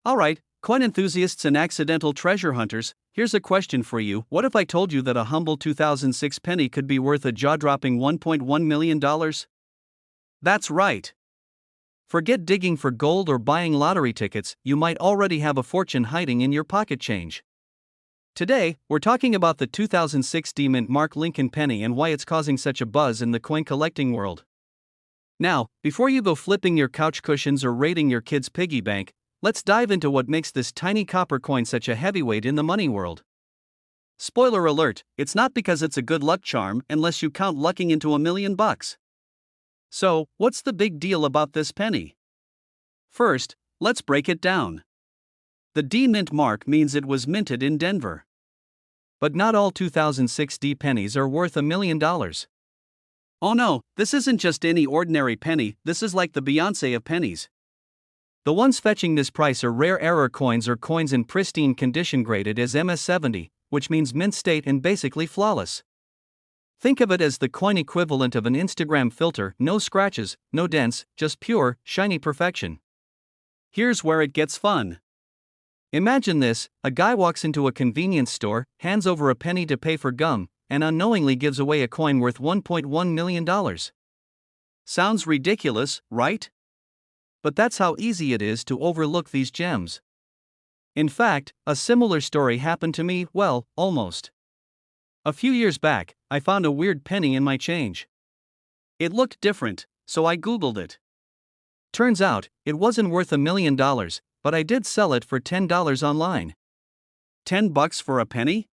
Alright, coin enthusiasts and accidental treasure hunters, here's a question for you. What if I told you that a humble 2006 penny could be worth a jaw-dropping $1.1 million? That's right. Forget digging for gold or buying lottery tickets, you might already have a fortune hiding in your pocket change. Today, we're talking about the 2006 D-Mint Mark Lincoln penny and why it's causing such a buzz in the coin collecting world. Now, before you go flipping your couch cushions or raiding your kid's piggy bank, let's dive into what makes this tiny copper coin such a heavyweight in the money world. Spoiler alert, it's not because it's a good luck charm unless you count lucking into $1 million. So, what's the big deal about this penny? First, let's break it down. The D-Mint mark means it was minted in Denver. But not all 2006 D pennies are worth $1 million. Oh no, this isn't just any ordinary penny, this is like the Beyoncé of pennies. The ones fetching this price are rare error coins or coins in pristine condition graded as MS70, which means mint state and basically flawless. Think of it as the coin equivalent of an Instagram filter, no scratches, no dents, just pure, shiny perfection. Here's where it gets fun. Imagine this: a guy walks into a convenience store, hands over a penny to pay for gum, and unknowingly gives away a coin worth $1.1 million. Sounds ridiculous, right? But that's how easy it is to overlook these gems. In fact, a similar story happened to me, well, almost. A few years back, I found a weird penny in my change. It looked different, so I Googled it. Turns out, it wasn't worth $1 million, but I did sell it for $10 online. $10 for a penny?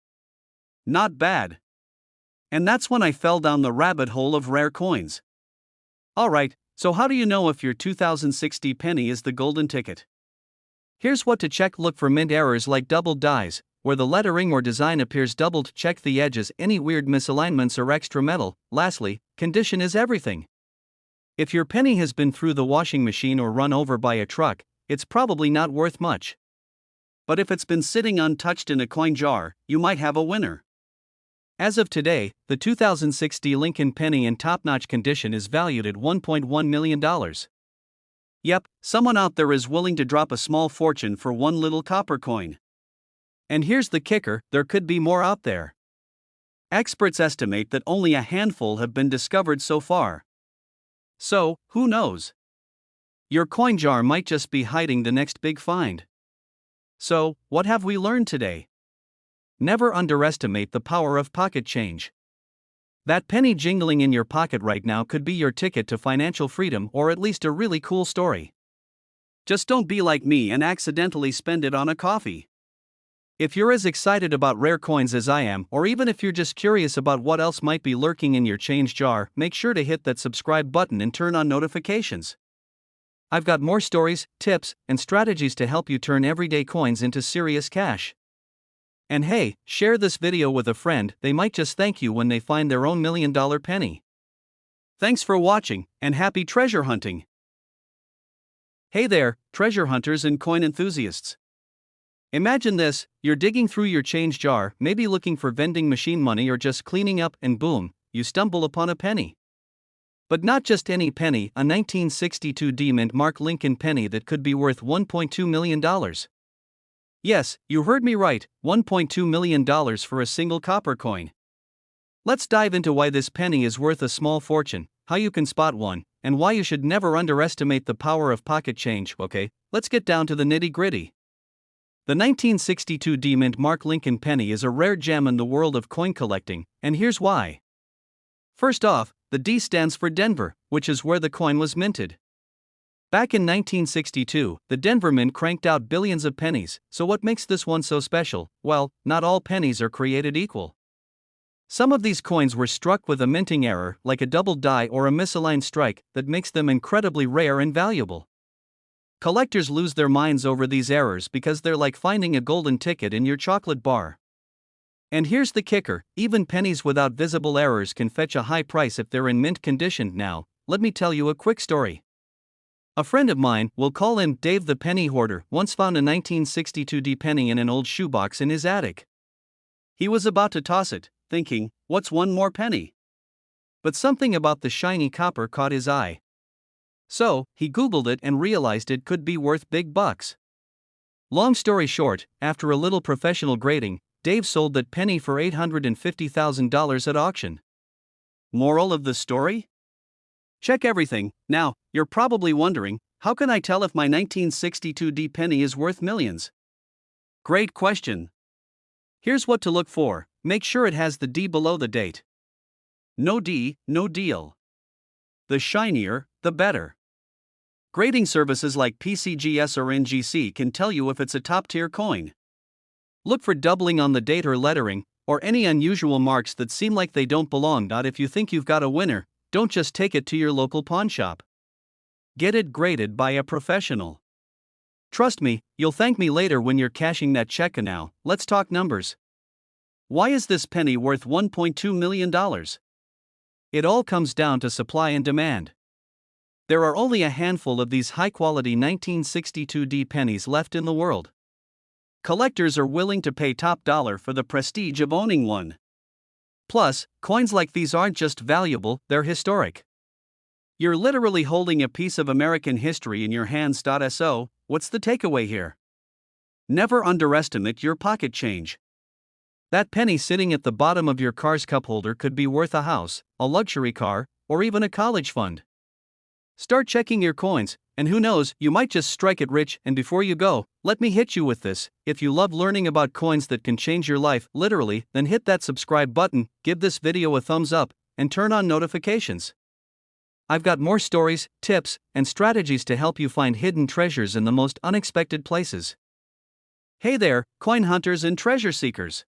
Not bad. And that's when I fell down the rabbit hole of rare coins. Alright, so how do you know if your 2060 penny is the golden ticket? Here's what to check: look for mint errors like doubled dies, where the lettering or design appears doubled. Check the edges, any weird misalignments or extra metal. Lastly, condition is everything. If your penny has been through the washing machine or run over by a truck, it's probably not worth much. But if it's been sitting untouched in a coin jar, you might have a winner. As of today, the 2006 D Lincoln penny in top-notch condition is valued at $1.1 million. Yep, someone out there is willing to drop a small fortune for one little copper coin. And here's the kicker: there could be more out there. Experts estimate that only a handful have been discovered so far. So, who knows? Your coin jar might just be hiding the next big find. So, what have we learned today? Never underestimate the power of pocket change. That penny jingling in your pocket right now could be your ticket to financial freedom, or at least a really cool story. Just don't be like me and accidentally spend it on a coffee. If you're as excited about rare coins as I am, or even if you're just curious about what else might be lurking in your change jar, make sure to hit that subscribe button and turn on notifications. I've got more stories, tips, and strategies to help you turn everyday coins into serious cash. And hey, share this video with a friend, they might just thank you when they find their own $1 million penny. Thanks for watching, and happy treasure hunting! Hey there, treasure hunters and coin enthusiasts. Imagine this: you're digging through your change jar, maybe looking for vending machine money or just cleaning up, and boom, you stumble upon a penny. But not just any penny, a 1962 D-Mint Mark Lincoln penny that could be worth $1.2 million. Yes, you heard me right, $1.2 million for a single copper coin. Let's dive into why this penny is worth a small fortune, how you can spot one, and why you should never underestimate the power of pocket change. Okay, let's get down to the nitty-gritty. The 1962 D-Mint Mark Lincoln penny is a rare gem in the world of coin collecting, and here's why. First off, the D stands for Denver, which is where the coin was minted. Back in 1962, the Denver Mint cranked out billions of pennies, so what makes this one so special? Well, not all pennies are created equal. Some of these coins were struck with a minting error, like a doubled die or a misaligned strike, that makes them incredibly rare and valuable. Collectors lose their minds over these errors because they're like finding a golden ticket in your chocolate bar. And here's the kicker: even pennies without visible errors can fetch a high price if they're in mint condition. Now, let me tell you a quick story. A friend of mine, we'll call him Dave the Penny Hoarder, once found a 1962 D penny in an old shoebox in his attic. He was about to toss it, thinking, what's one more penny? But something about the shiny copper caught his eye. So, he Googled it and realized it could be worth big bucks. Long story short, after a little professional grading, Dave sold that penny for $850,000 at auction. Moral of the story? Check everything. Now, you're probably wondering, how can I tell if my 1962 D penny is worth millions? Great question. Here's what to look for. Make sure it has the D below the date. No D, no deal. The shinier, the better. Grading services like PCGS or NGC can tell you if it's a top-tier coin. Look for doubling on the date or lettering, or any unusual marks that seem like they don't belong. If you think you've got a winner, don't just take it to your local pawn shop. Get it graded by a professional. Trust me, you'll thank me later when you're cashing that check. Now, let's talk numbers. Why is this penny worth $1.2 million? It all comes down to supply and demand. There are only a handful of these high-quality 1962 D pennies left in the world. Collectors are willing to pay top dollar for the prestige of owning one. Plus, coins like these aren't just valuable, they're historic. You're literally holding a piece of American history in your hands. So, what's the takeaway here? Never underestimate your pocket change. That penny sitting at the bottom of your car's cup holder could be worth a house, a luxury car, or even a college fund. Start checking your coins, and who knows, you might just strike it rich. And before you go, let me hit you with this. If you love learning about coins that can change your life, literally, then hit that subscribe button, give this video a thumbs up, and turn on notifications. I've got more stories, tips, and strategies to help you find hidden treasures in the most unexpected places. Hey there, coin hunters and treasure seekers.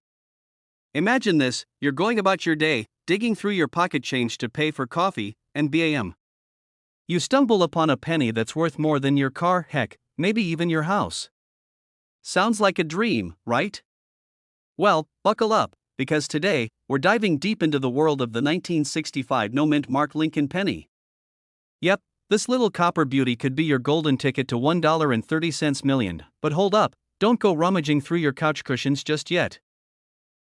Imagine this, you're going about your day, digging through your pocket change to pay for coffee, and bam. You stumble upon a penny that's worth more than your car, heck, maybe even your house. Sounds like a dream, right? Well, buckle up, because today, we're diving deep into the world of the 1965 no-mint mark Lincoln penny. Yep, this little copper beauty could be your golden ticket to $1.30 million, but hold up, don't go rummaging through your couch cushions just yet.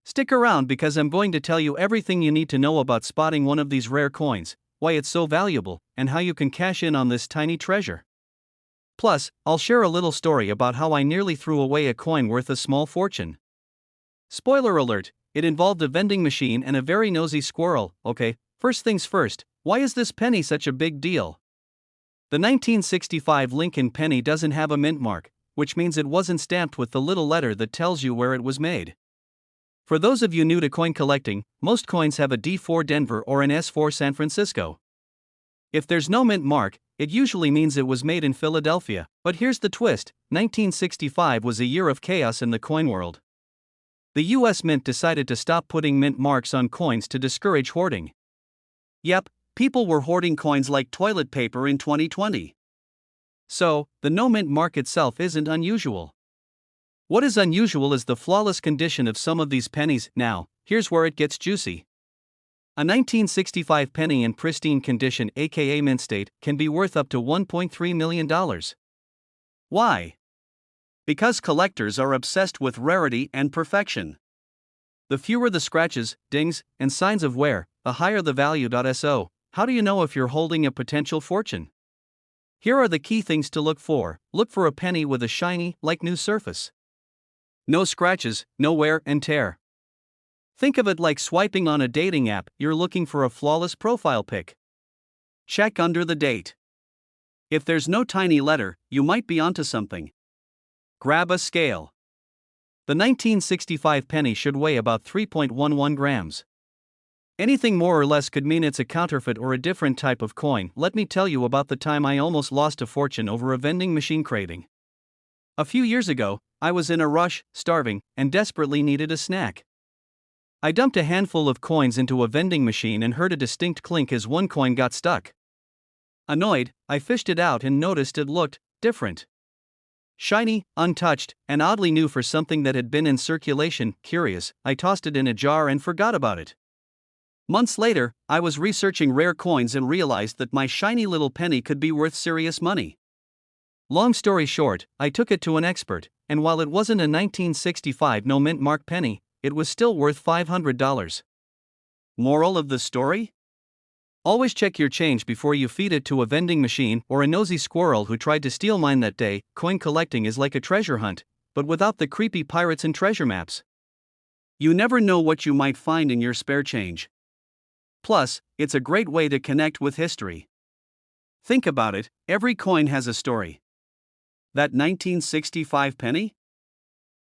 Stick around because I'm going to tell you everything you need to know about spotting one of these rare coins, why it's so valuable, and how you can cash in on this tiny treasure. Plus, I'll share a little story about how I nearly threw away a coin worth a small fortune. Spoiler alert, it involved a vending machine and a very nosy squirrel. Okay, first things first, why is this penny such a big deal? The 1965 Lincoln penny doesn't have a mint mark, which means it wasn't stamped with the little letter that tells you where it was made. For those of you new to coin collecting, most coins have a D4 Denver or an S4 San Francisco. If there's no mint mark, it usually means it was made in Philadelphia. But here's the twist, 1965 was a year of chaos in the coin world. The US Mint decided to stop putting mint marks on coins to discourage hoarding. Yep, people were hoarding coins like toilet paper in 2020. So, the no mint mark itself isn't unusual. What is unusual is the flawless condition of some of these pennies. Now, here's where it gets juicy. A 1965 penny in pristine condition, aka mint state, can be worth up to $1.3 million. Why? Because collectors are obsessed with rarity and perfection. The fewer the scratches, dings, and signs of wear, the higher the value. So, how do you know if you're holding a potential fortune? Here are the key things to look for. Look for a penny with a shiny, like new surface. No scratches, no wear and tear. Think of it like swiping on a dating app, you're looking for a flawless profile pic. Check under the date. If there's no tiny letter, you might be onto something. Grab a scale. The 1965 penny should weigh about 3.11 grams. Anything more or less could mean it's a counterfeit or a different type of coin. Let me tell you about the time I almost lost a fortune over a vending machine craving. A few years ago, I was in a rush, starving, and desperately needed a snack. I dumped a handful of coins into a vending machine and heard a distinct clink as one coin got stuck. Annoyed, I fished it out and noticed it looked different. Shiny, untouched, and oddly new for something that had been in circulation. Curious, I tossed it in a jar and forgot about it. Months later, I was researching rare coins and realized that my shiny little penny could be worth serious money. Long story short, I took it to an expert, and while it wasn't a 1965 no mint mark penny, it was still worth $500. Moral of the story? Always check your change before you feed it to a vending machine or a nosy squirrel who tried to steal mine that day. Coin collecting is like a treasure hunt. but without the creepy pirates and treasure maps. You never know what you might find in your spare change. Plus, it's a great way to connect with history. Think about it, every coin has a story. That 1965 penny?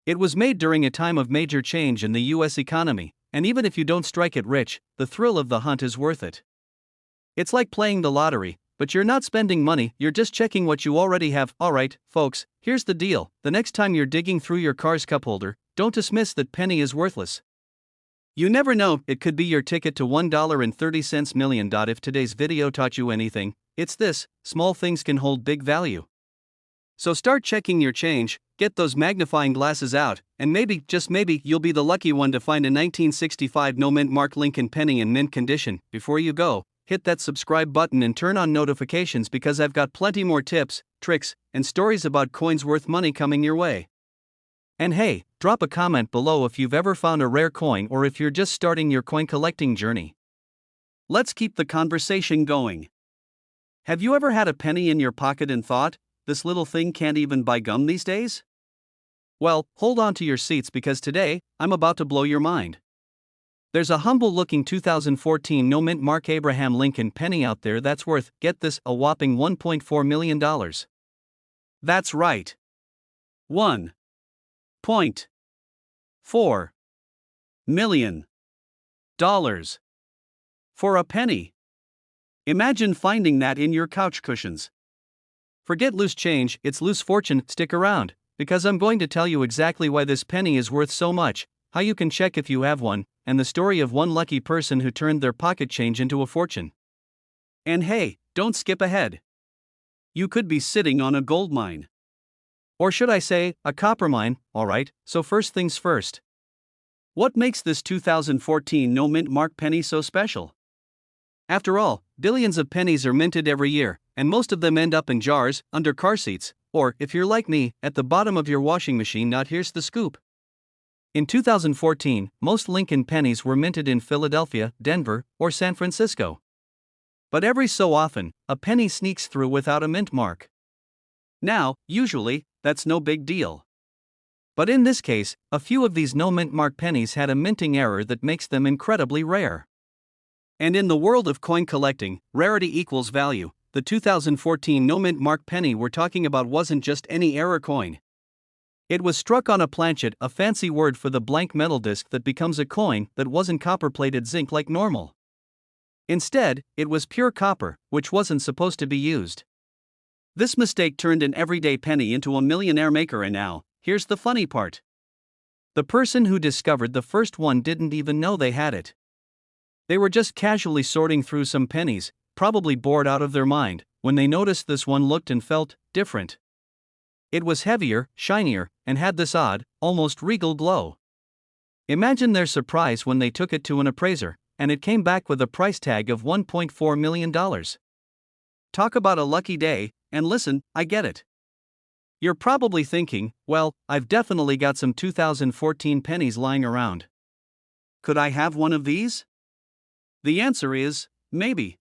It was made during a time of major change in the US economy, and even if you don't strike it rich, the thrill of the hunt is worth it. It's like playing the lottery, but you're not spending money, you're just checking what you already have. Alright, folks, here's the deal. The next time you're digging through your car's cup holder, don't dismiss that penny is worthless. You never know, it could be your ticket to $1.30 million. If today's video taught you anything, it's this: small things can hold big value. So start checking your change, get those magnifying glasses out, and maybe, just maybe, you'll be the lucky one to find a 1965 no mint mark Lincoln penny in mint condition. Before you go, hit that subscribe button and turn on notifications, because I've got plenty more tips, tricks, and stories about coins worth money coming your way. And hey, drop a comment below if you've ever found a rare coin or if you're just starting your coin collecting journey. Let's keep the conversation going. Have you ever had a penny in your pocket and thought, this little thing can't even buy gum these days? Well, hold on to your seats, because today, I'm about to blow your mind. There's a humble-looking 2014 no-mint mark Abraham Lincoln penny out there that's worth, get this, a whopping $1.4 million. That's right. $1.4 million. For a penny. Imagine finding that in your couch cushions. Forget loose change, it's loose fortune. Stick around, because I'm going to tell you exactly why this penny is worth so much, how you can check if you have one, and the story of one lucky person who turned their pocket change into a fortune. And hey, don't skip ahead. You could be sitting on a gold mine. Or should I say, a copper mine. Alright, so first things first. What makes this 2014 no mint mark penny so special? After all, billions of pennies are minted every year, and most of them end up in jars, under car seats, or, if you're like me, at the bottom of your washing machine. Now here's the scoop. In 2014, most Lincoln pennies were minted in Philadelphia, Denver, or San Francisco. But every so often, a penny sneaks through without a mint mark. Now, usually, that's no big deal. But in this case, a few of these no mint mark pennies had a minting error that makes them incredibly rare. And in the world of coin collecting, rarity equals value. The 2014 no mint mark penny we're talking about wasn't just any error coin. It was struck on a planchet, a fancy word for the blank metal disc that becomes a coin that wasn't copper-plated zinc like normal. Instead, it was pure copper, which wasn't supposed to be used. This mistake turned an everyday penny into a millionaire maker, and now, here's the funny part. The person who discovered the first one didn't even know they had it. They were just casually sorting through some pennies, probably bored out of their mind, when they noticed this one looked and felt different. It was heavier, shinier, and had this odd, almost regal glow. Imagine their surprise when they took it to an appraiser, and it came back with a price tag of $1.4 million. Talk about a lucky day, and listen, I get it. You're probably thinking, well, I've definitely got some 2014 pennies lying around. Could I have one of these? The answer is, maybe.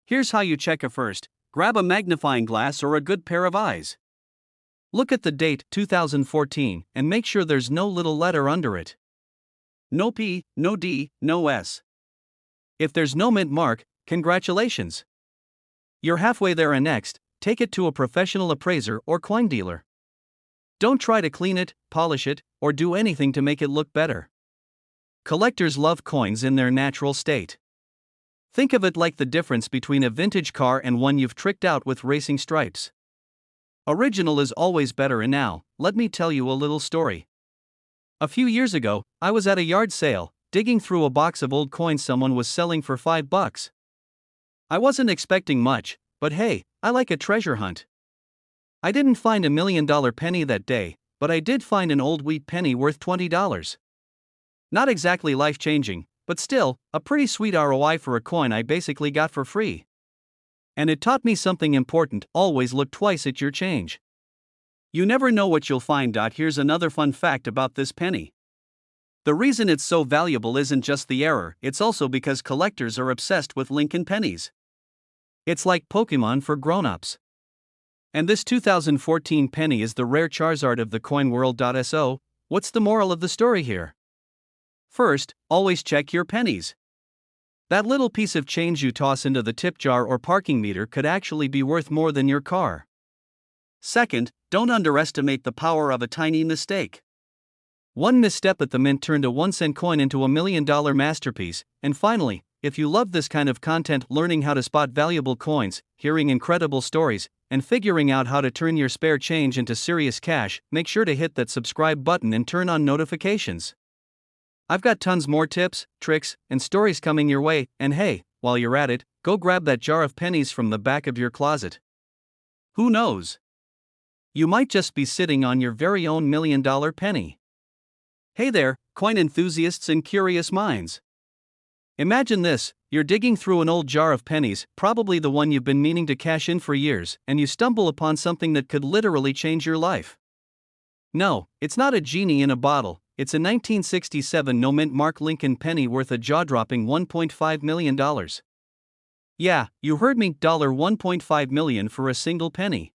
Here's how you check it first. Grab a magnifying glass or a good pair of eyes. Look at the date, 2014, and make sure there's no little letter under it. No P, no D, no S. If there's no mint mark, congratulations. You're halfway there, and next, take it to a professional appraiser or coin dealer. Don't try to clean it, polish it, or do anything to make it look better. Collectors love coins in their natural state. Think of it like the difference between a vintage car and one you've tricked out with racing stripes. Original is always better, and now, let me tell you a little story. A few years ago, I was at a yard sale, digging through a box of old coins someone was selling for $5. I wasn't expecting much, but hey, I like a treasure hunt. I didn't find a $1 million penny that day, but I did find an old wheat penny worth $20. Not exactly life-changing, but still, a pretty sweet ROI for a coin I basically got for free. And it taught me something important: always look twice at your change. You never know what you'll find. Here's another fun fact about this penny. The reason it's so valuable isn't just the error, it's also because collectors are obsessed with Lincoln pennies. It's like Pokemon for grown-ups. And this 2014 penny is the rare Charizard of the coin world. So, what's the moral of the story here? First, always check your pennies. That little piece of change you toss into the tip jar or parking meter could actually be worth more than your car. Second, don't underestimate the power of a tiny mistake. One misstep at the mint turned a 1-cent coin into a $1 million masterpiece. And finally, if you love this kind of content, learning how to spot valuable coins, hearing incredible stories, and figuring out how to turn your spare change into serious cash, make sure to hit that subscribe button and turn on notifications. I've got tons more tips, tricks, and stories coming your way, and hey, while you're at it, go grab that jar of pennies from the back of your closet. Who knows? You might just be sitting on your very own $1 million penny. Hey there, coin enthusiasts and curious minds. Imagine this: you're digging through an old jar of pennies, probably the one you've been meaning to cash in for years, and you stumble upon something that could literally change your life. No, it's not a genie in a bottle. It's a 1967 no-mint Mark Lincoln penny worth a jaw-dropping $1.5 million. Yeah, you heard me, $1.5 million for a single penny.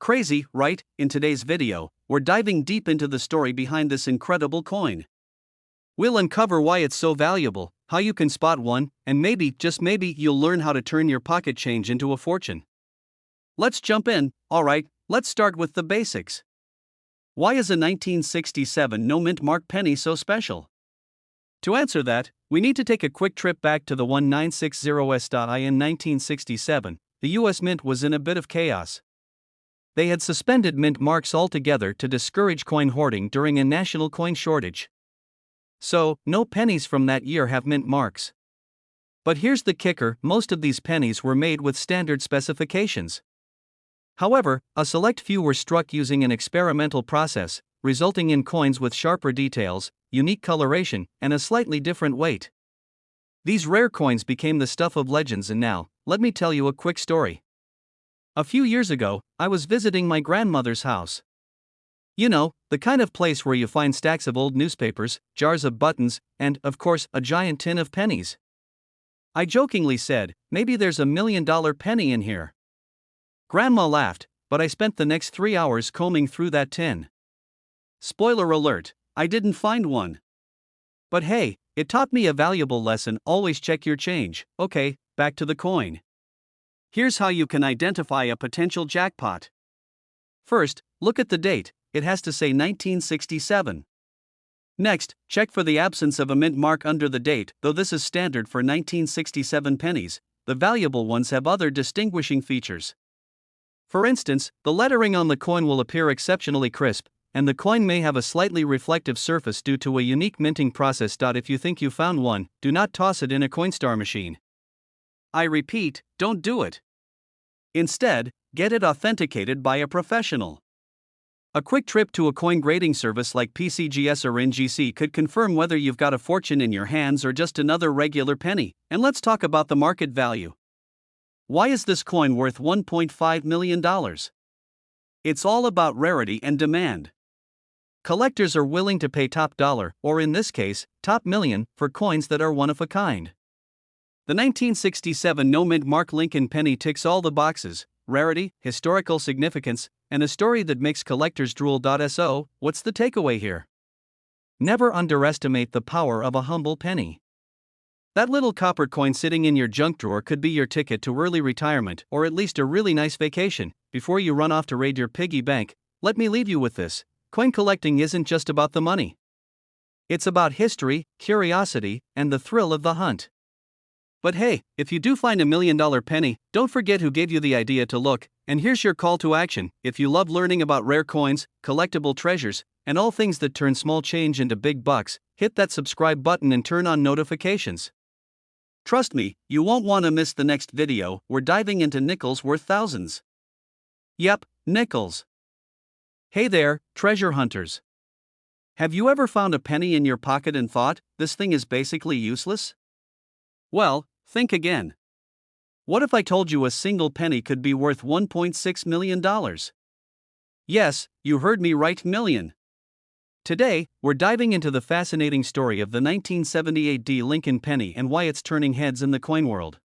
Crazy, right? In today's video, we're diving deep into the story behind this incredible coin. We'll uncover why it's so valuable, how you can spot one, and maybe, just maybe, you'll learn how to turn your pocket change into a fortune. Let's jump in. Alright, let's start with the basics. Why is a 1967 no-mint Mark penny so special? To answer that, we need to take a quick trip back to the 1960s. In 1967, the US Mint was in a bit of chaos. They had suspended mint marks altogether to discourage coin hoarding during a national coin shortage. So, no pennies from that year have mint marks. But here's the kicker: most of these pennies were made with standard specifications. However, a select few were struck using an experimental process, resulting in coins with sharper details, unique coloration, and a slightly different weight. These rare coins became the stuff of legends, and now, let me tell you a quick story. A few years ago, I was visiting my grandmother's house. You know, the kind of place where you find stacks of old newspapers, jars of buttons, and, of course, a giant tin of pennies. I jokingly said, "Maybe there's a $1 million penny in here." Grandma laughed, but I spent the next 3 hours combing through that tin. Spoiler alert, I didn't find one. But hey, it taught me a valuable lesson: always check your change. Okay, back to the coin. Here's how you can identify a potential jackpot. First, look at the date. It has to say 1967. Next, check for the absence of a mint mark under the date, though this is standard for 1967 pennies. The valuable ones have other distinguishing features. For instance, the lettering on the coin will appear exceptionally crisp, and the coin may have a slightly reflective surface due to a unique minting process. If you think you found one, do not toss it in a Coinstar machine. I repeat, don't do it. Instead, get it authenticated by a professional. A quick trip to a coin grading service like PCGS or NGC could confirm whether you've got a fortune in your hands or just another regular penny. And let's talk about the market value. Why is this coin worth $1.5 million? It's all about rarity and demand. Collectors are willing to pay top dollar, or in this case, top million, for coins that are one of a kind. The 1967 no-mint Mark Lincoln penny ticks all the boxes: rarity, historical significance, and a story that makes collectors drool. So, what's the takeaway here? Never underestimate the power of a humble penny. That little copper coin sitting in your junk drawer could be your ticket to early retirement, or at least a really nice vacation. Before you run off to raid your piggy bank, let me leave you with this: coin collecting isn't just about the money. It's about history, curiosity, and the thrill of the hunt. But hey, if you do find a $1 million penny, don't forget who gave you the idea to look. And here's your call to action: if you love learning about rare coins, collectible treasures, and all things that turn small change into big bucks, hit that subscribe button and turn on notifications. Trust me, you won't want to miss the next video. We're diving into nickels worth thousands. Yep, nickels. Hey there, treasure hunters. Have you ever found a penny in your pocket and thought, this thing is basically useless? Well, think again. What if I told you a single penny could be worth $1.6 million? Yes, you heard me right, million. Today, we're diving into the fascinating story of the 1978 Lincoln penny and why it's turning heads in the coin world.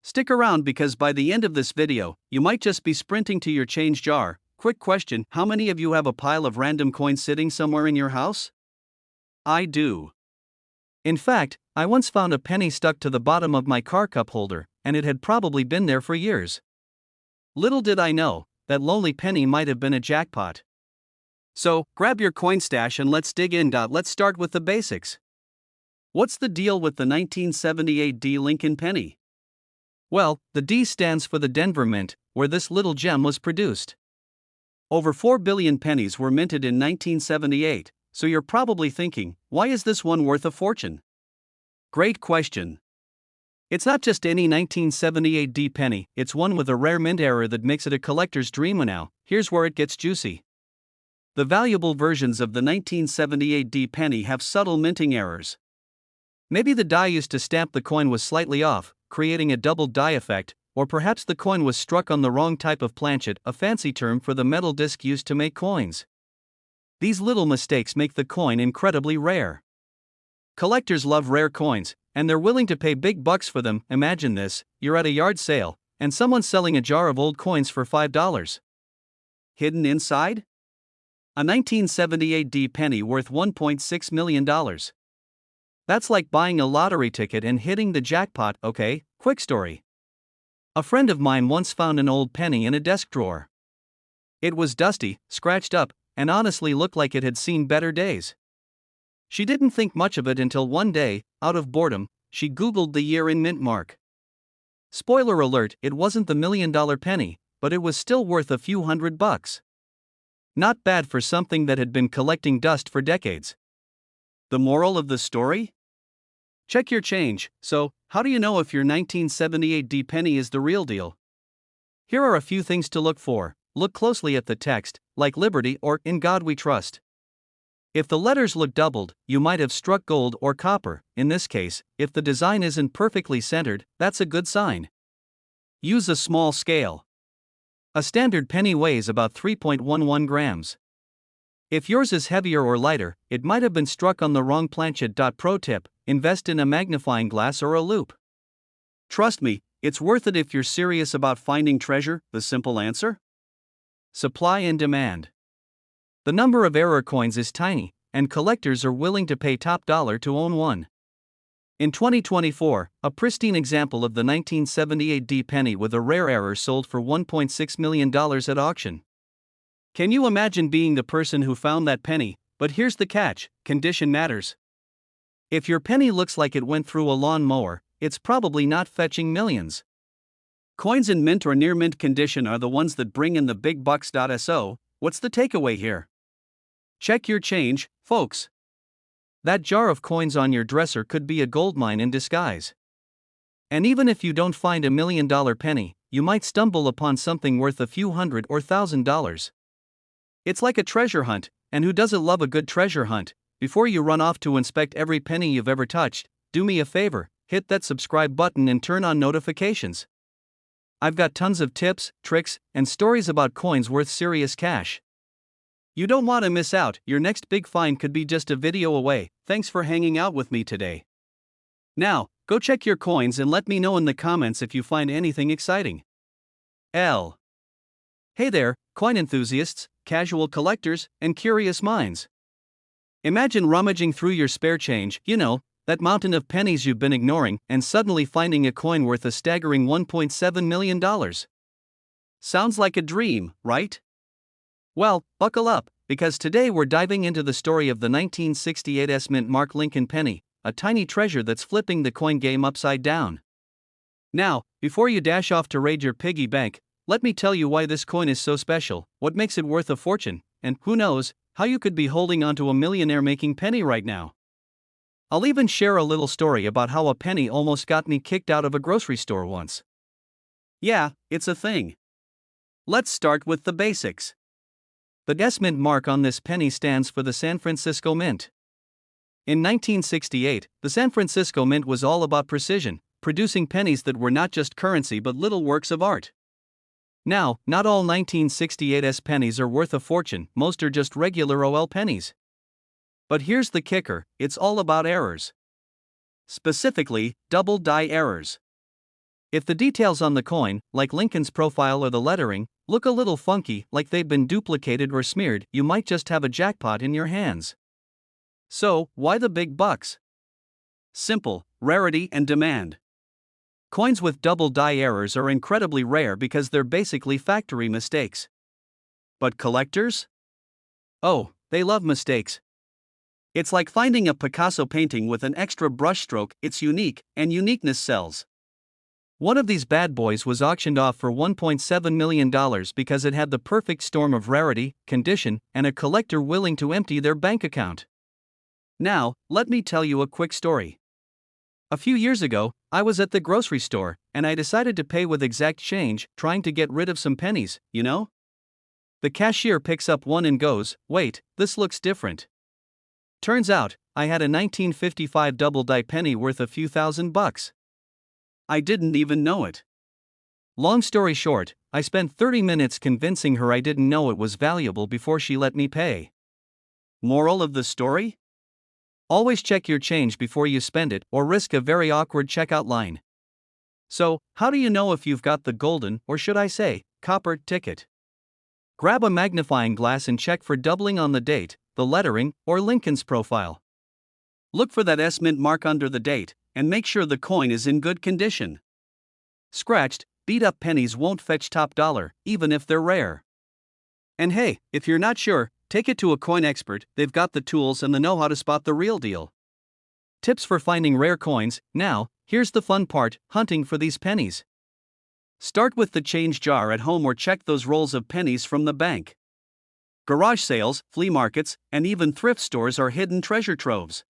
Stick around because by the end of this video, you might just be sprinting to your change jar. Quick question: how many of you have a pile of random coins sitting somewhere in your house? I do. In fact, I once found a penny stuck to the bottom of my car cup holder, and it had probably been there for years. Little did I know, that lowly penny might have been a jackpot. So, grab your coin stash and let's dig in. Let's start with the basics. What's the deal with the 1978 D Lincoln penny? Well, the D stands for the Denver Mint, where this little gem was produced. Over 4 billion pennies were minted in 1978, so you're probably thinking, why is this one worth a fortune? Great question. It's not just any 1978 D penny, it's one with a rare mint error that makes it a collector's dream. Now, here's where it gets juicy. The valuable versions of the 1978 D penny have subtle minting errors. Maybe the die used to stamp the coin was slightly off, creating a double die effect, or perhaps the coin was struck on the wrong type of planchet, a fancy term for the metal disc used to make coins. These little mistakes make the coin incredibly rare. Collectors love rare coins, and they're willing to pay big bucks for them. Imagine this: you're at a yard sale, and someone's selling a jar of old coins for $5. Hidden inside? A 1978 D penny worth $1.6 million. That's like buying a lottery ticket and hitting the jackpot. Okay, quick story. A friend of mine once found an old penny in a desk drawer. It was dusty, scratched up, and honestly looked like it had seen better days. She didn't think much of it until one day, out of boredom, she Googled the year in mint mark. Spoiler alert, it wasn't the $1 million penny, but it was still worth a few $100. Not bad for something that had been collecting dust for decades. The moral of the story? Check your change. So, how do you know if your 1978 D penny is the real deal? Here are a few things to look for. Look closely at the text, like Liberty or In God We Trust. If the letters look doubled, you might have struck gold or copper. In this case, if the design isn't perfectly centered, that's a good sign. Use a small scale. A standard penny weighs about 3.11 grams. If yours is heavier or lighter, it might have been struck on the wrong planchet. Pro tip: invest in a magnifying glass or a loupe. Trust me, it's worth it if you're serious about finding treasure. The simple answer? Supply and demand. The number of error coins is tiny, and collectors are willing to pay top dollar to own one. In 2024, a pristine example of the 1978 D penny with a rare error sold for $1.6 million at auction. Can you imagine being the person who found that penny? But here's the catch: condition matters. If your penny looks like it went through a lawn mower, it's probably not fetching millions. Coins in mint or near mint condition are the ones that bring in the big bucks. So, what's the takeaway here? Check your change, folks. That jar of coins on your dresser could be a goldmine in disguise. And even if you don't find a $1 million penny, you might stumble upon something worth a few $100 or $1,000. It's like a treasure hunt, and who doesn't love a good treasure hunt? Before you run off to inspect every penny you've ever touched, do me a favor, hit that subscribe button and turn on notifications. I've got tons of tips, tricks, and stories about coins worth serious cash. You don't want to miss out. Your next big find could be just a video away. Thanks for hanging out with me today. Now, go check your coins and let me know in the comments if you find anything exciting. Hey there, coin enthusiasts, casual collectors, and curious minds. Imagine rummaging through your spare change, that mountain of pennies you've been ignoring, and suddenly finding a coin worth a staggering $1.7 million. Sounds like a dream, right? Well, buckle up, because today we're diving into the story of the 1968 mint mark Lincoln penny, a tiny treasure that's flipping the coin game upside down. Now, before you dash off to raid your piggy bank, let me tell you why this coin is so special, what makes it worth a fortune, and, who knows, how you could be holding onto a millionaire-making penny right now. I'll even share a little story about how a penny almost got me kicked out of a grocery store once. Yeah, it's a thing. Let's start with the basics. The S mint mark on this penny stands for the San Francisco Mint. In 1968, the San Francisco Mint was all about precision, producing pennies that were not just currency but little works of art. Now, not all 1968's pennies are worth a fortune, most are just regular OL pennies. But here's the kicker, it's all about errors. Specifically, double die errors. If the details on the coin, like Lincoln's profile or the lettering, look a little funky, like they've been duplicated or smeared, you might just have a jackpot in your hands. So, why the big bucks? Simple: rarity and demand. Coins with double die errors are incredibly rare because they're basically factory mistakes. But collectors? Oh, they love mistakes. It's like finding a Picasso painting with an extra brushstroke. It's unique, and uniqueness sells. One of these bad boys was auctioned off for $1.7 million because it had the perfect storm of rarity, condition, and a collector willing to empty their bank account. Now, let me tell you a quick story. A few years ago, I was at the grocery store, and I decided to pay with exact change, trying to get rid of some pennies, you know? The cashier picks up one and goes, "Wait, this looks different." Turns out, I had a 1955 double-die penny worth a few $1,000s. I didn't even know it. Long story short, I spent 30 minutes convincing her I didn't know it was valuable before she let me pay. Moral of the story? Always check your change before you spend it, or risk a very awkward checkout line. So, how do you know if you've got the golden, or should I say, copper ticket? Grab a magnifying glass and check for doubling on the date, the lettering, or Lincoln's profile. Look for that S mint mark under the date, and make sure the coin is in good condition. Scratched, beat-up pennies won't fetch top dollar, even if they're rare. And hey, if you're not sure, take it to a coin expert. They've got the tools and the know-how to spot the real deal. Tips for finding rare coins. Now, here's the fun part: hunting for these pennies. Start with the change jar at home or check those rolls of pennies from the bank. Garage sales, flea markets, and even thrift stores are hidden treasure troves.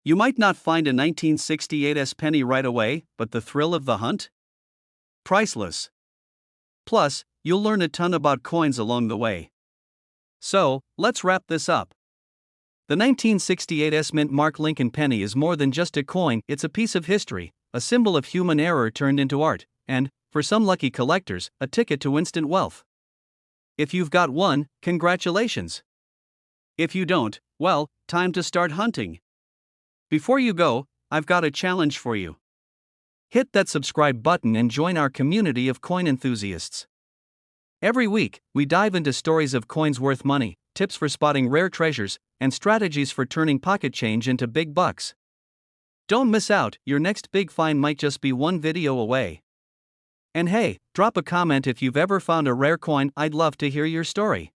You might not find a 1968 penny right away, but the thrill of the hunt? Priceless. Plus, you'll learn a ton about coins along the way. So, let's wrap this up. The 1968 mint mark Lincoln penny is more than just a coin, it's a piece of history, a symbol of human error turned into art, and, for some lucky collectors, a ticket to instant wealth. If you've got one, congratulations. If you don't, well, time to start hunting. Before you go, I've got a challenge for you. Hit that subscribe button and join our community of coin enthusiasts. Every week, we dive into stories of coins worth money, tips for spotting rare treasures, and strategies for turning pocket change into big bucks. Don't miss out, your next big find might just be one video away. And hey, drop a comment if you've ever found a rare coin. I'd love to hear your story.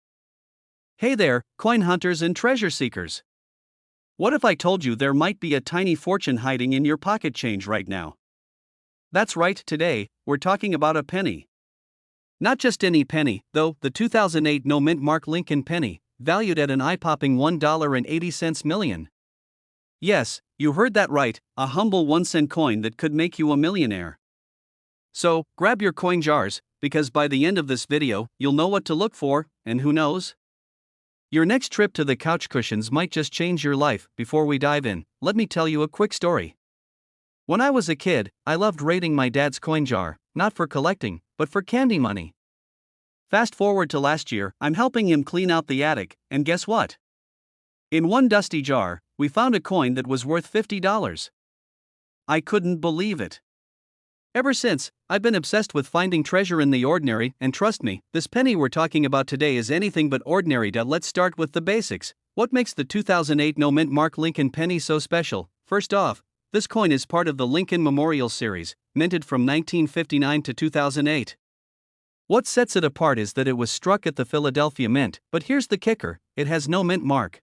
Hey there, coin hunters and treasure seekers. What if I told you there might be a tiny fortune hiding in your pocket change right now? That's right, today, we're talking about a penny. Not just any penny, though, the 2008 no mint mark Lincoln penny, valued at an eye-popping $1.80 million. Yes, you heard that right, a humble 1-cent coin that could make you a millionaire. So, grab your coin jars, because by the end of this video, you'll know what to look for, and who knows? Your next trip to the couch cushions might just change your life. Before we dive in, let me tell you a quick story. When I was a kid, I loved raiding my dad's coin jar, not for collecting, but for candy money. Fast forward to last year, I'm helping him clean out the attic, and guess what? In one dusty jar, we found a coin that was worth $50. I couldn't believe it. Ever since, I've been obsessed with finding treasure in the ordinary, and trust me, this penny we're talking about today is anything but ordinary. Let's start with the basics. What makes the 2008 no mint mark Lincoln penny so special? First off, this coin is part of the Lincoln Memorial Series, minted from 1959 to 2008. What sets it apart is that it was struck at the Philadelphia Mint, but here's the kicker: it has no mint mark.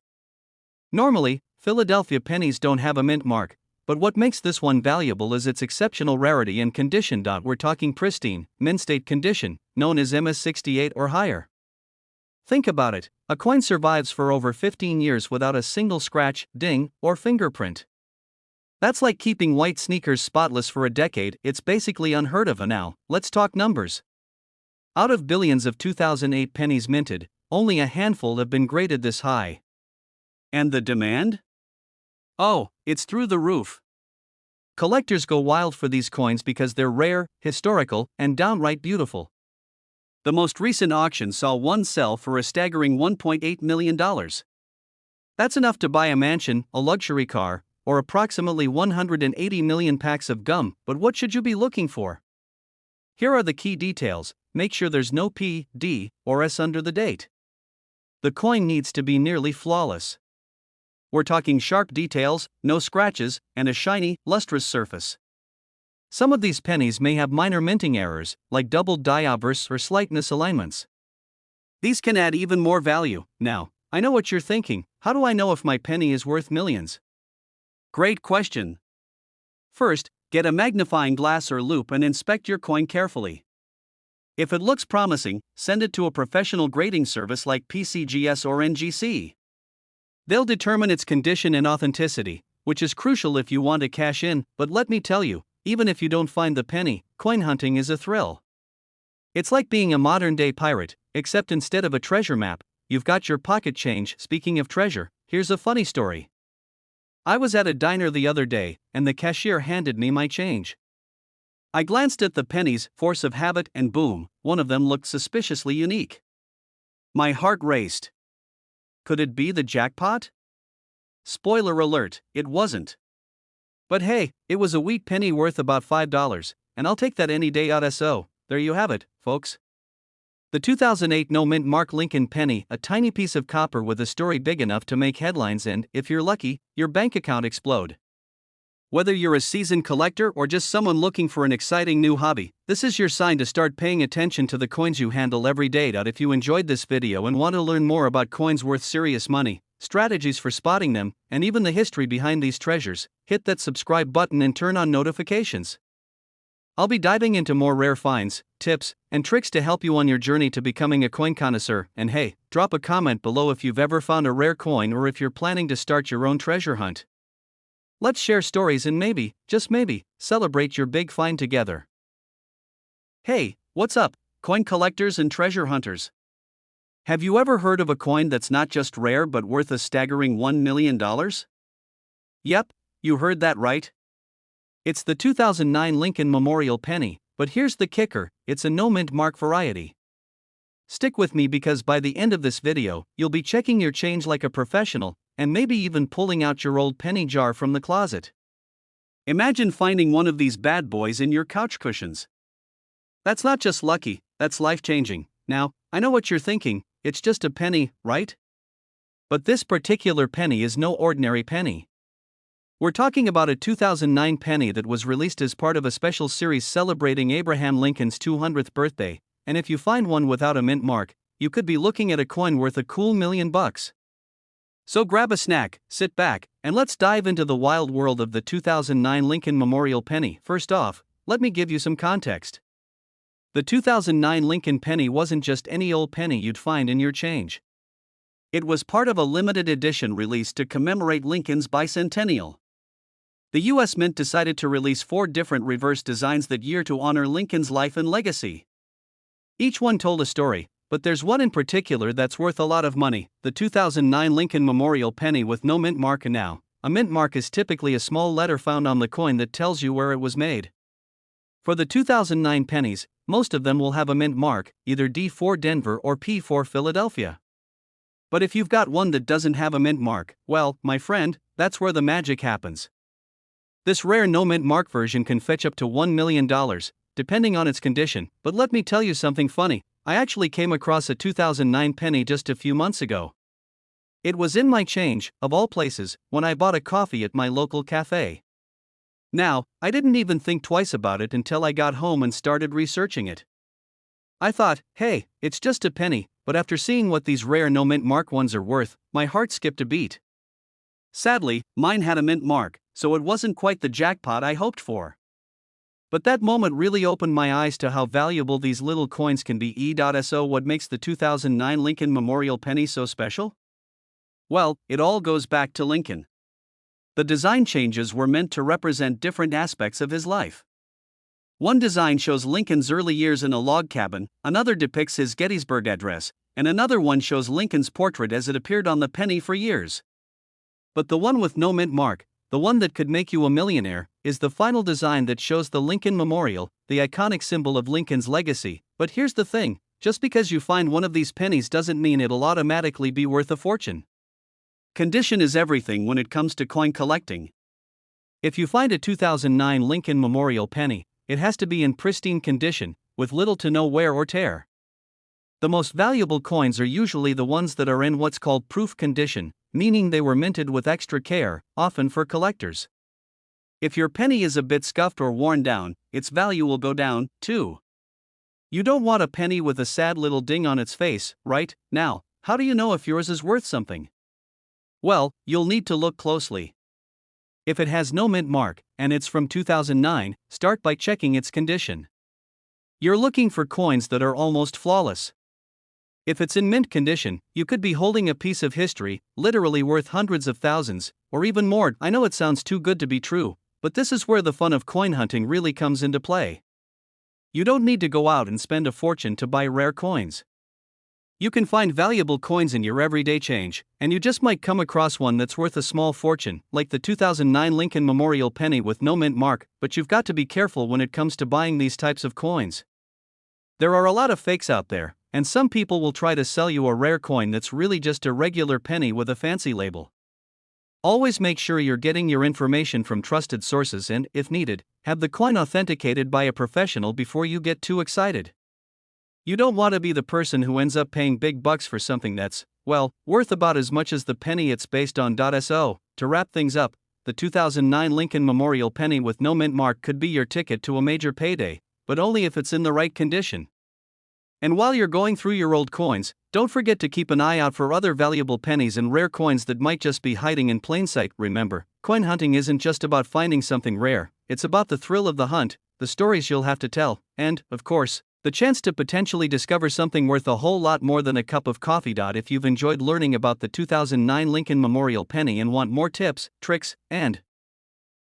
Normally, Philadelphia pennies don't have a mint mark, but what makes this one valuable is its exceptional rarity and condition. We're talking pristine, mint state condition, known as MS68 or higher. Think about it, a coin survives for over 15 years without a single scratch, ding, or fingerprint. That's like keeping white sneakers spotless for a decade. It's basically unheard of. Now, let's talk numbers. Out of billions of 2008 pennies minted, only a handful have been graded this high. And the demand? Oh, it's through the roof. Collectors go wild for these coins because they're rare, historical, and downright beautiful. The most recent auction saw one sell for a staggering $1.8 million. That's enough to buy a mansion, a luxury car, or approximately 180 million packs of gum. But what should you be looking for? Here are the key details. Make sure there's no P, D, or S under the date. The coin needs to be nearly flawless. We're talking sharp details, no scratches, and a shiny, lustrous surface. Some of these pennies may have minor minting errors, like doubled die obverse or slight misalignments. These can add even more value. Now, I know what you're thinking. How do I know if my penny is worth millions? Great question. First, get a magnifying glass or loupe and inspect your coin carefully. If it looks promising, send it to a professional grading service like PCGS or NGC. They'll determine its condition and authenticity, which is crucial if you want to cash in, but let me tell you, even if you don't find the penny, coin hunting is a thrill. It's like being a modern-day pirate, except instead of a treasure map, you've got your pocket change. Speaking of treasure, here's a funny story. I was at a diner the other day, and the cashier handed me my change. I glanced at the pennies, force of habit, and boom, one of them looked suspiciously unique. My heart raced. Could it be the jackpot? Spoiler alert, it wasn't. But hey, it was a wheat penny worth about $5, and I'll take that any day. So, there you have it, folks. The 2008 no-mint mark Lincoln penny, a tiny piece of copper with a story big enough to make headlines and, if you're lucky, your bank account explode. Whether you're a seasoned collector or just someone looking for an exciting new hobby, this is your sign to start paying attention to the coins you handle every day. If you enjoyed this video and want to learn more about coins worth serious money, strategies for spotting them, and even the history behind these treasures, hit that subscribe button and turn on notifications. I'll be diving into more rare finds, tips, and tricks to help you on your journey to becoming a coin connoisseur. And hey, drop a comment below if you've ever found a rare coin or if you're planning to start your own treasure hunt. Let's share stories and maybe, just maybe, celebrate your big find together. Hey, what's up, coin collectors and treasure hunters? Have you ever heard of a coin that's not just rare but worth a staggering $1 million? Yep, you heard that right. It's the 2009 Lincoln Memorial Penny, but here's the kicker, it's a no-mint mark variety. Stick with me because by the end of this video, you'll be checking your change like a professional, and maybe even pulling out your old penny jar from the closet. Imagine finding one of these bad boys in your couch cushions. That's not just lucky, that's life-changing. Now, I know what you're thinking, it's just a penny, right? But this particular penny is no ordinary penny. We're talking about a 2009 penny that was released as part of a special series celebrating Abraham Lincoln's 200th birthday, and if you find one without a mint mark, you could be looking at a coin worth a cool $1 million. So grab a snack, sit back, and let's dive into the wild world of the 2009 Lincoln Memorial Penny. First off, let me give you some context. The 2009 Lincoln Penny wasn't just any old penny you'd find in your change. It was part of a limited edition released to commemorate Lincoln's bicentennial. The U.S. Mint decided to release 4 different reverse designs that year to honor Lincoln's life and legacy. Each one told a story, but there's one in particular that's worth a lot of money, the 2009 Lincoln Memorial Penny with no mint mark. Now, a mint mark is typically a small letter found on the coin that tells you where it was made. For the 2009 pennies, most of them will have a mint mark, either D for Denver or P for Philadelphia. But if you've got one that doesn't have a mint mark, well, my friend, that's where the magic happens. This rare no mint mark version can fetch up to $1 million, depending on its condition, but let me tell you something funny. I actually came across a 2009 penny just a few months ago. It was in my change, of all places, when I bought a coffee at my local cafe. Now, I didn't even think twice about it until I got home and started researching it. I thought, hey, it's just a penny, but after seeing what these rare no mint mark ones are worth, my heart skipped a beat. Sadly, mine had a mint mark, so it wasn't quite the jackpot I hoped for. But that moment really opened my eyes to how valuable these little coins can be. So what makes the 2009 Lincoln Memorial Penny so special? Well, it all goes back to Lincoln. The design changes were meant to represent different aspects of his life. One design shows Lincoln's early years in a log cabin, another depicts his Gettysburg Address, and another one shows Lincoln's portrait as it appeared on the penny for years. But the one with no mint mark, the one that could make you a millionaire, is the final design that shows the Lincoln Memorial, the iconic symbol of Lincoln's legacy. But here's the thing, just because you find one of these pennies doesn't mean it'll automatically be worth a fortune. Condition is everything when it comes to coin collecting. If you find a 2009 Lincoln Memorial penny, it has to be in pristine condition, with little to no wear or tear. The most valuable coins are usually the ones that are in what's called proof condition, meaning they were minted with extra care, often for collectors. If your penny is a bit scuffed or worn down, its value will go down, too. You don't want a penny with a sad little ding on its face, right? Now, how do you know if yours is worth something? Well, you'll need to look closely. If it has no mint mark, and it's from 2009, start by checking its condition. You're looking for coins that are almost flawless. If it's in mint condition, you could be holding a piece of history, literally worth hundreds of thousands, or even more. I know it sounds too good to be true, but this is where the fun of coin hunting really comes into play. You don't need to go out and spend a fortune to buy rare coins. You can find valuable coins in your everyday change, and you just might come across one that's worth a small fortune, like the 2009 Lincoln Memorial penny with no mint mark, but you've got to be careful when it comes to buying these types of coins. There are a lot of fakes out there, and some people will try to sell you a rare coin that's really just a regular penny with a fancy label. Always make sure you're getting your information from trusted sources and, if needed, have the coin authenticated by a professional before you get too excited. You don't want to be the person who ends up paying big bucks for something that's, well, worth about as much as the penny it's based on. So, to wrap things up, the 2009 Lincoln Memorial penny with no mint mark could be your ticket to a major payday, but only if it's in the right condition. And while you're going through your old coins, don't forget to keep an eye out for other valuable pennies and rare coins that might just be hiding in plain sight. Remember, coin hunting isn't just about finding something rare, it's about the thrill of the hunt, the stories you'll have to tell, and, of course, the chance to potentially discover something worth a whole lot more than a cup of coffee. If you've enjoyed learning about the 2009 Lincoln Memorial penny and want more tips, tricks, and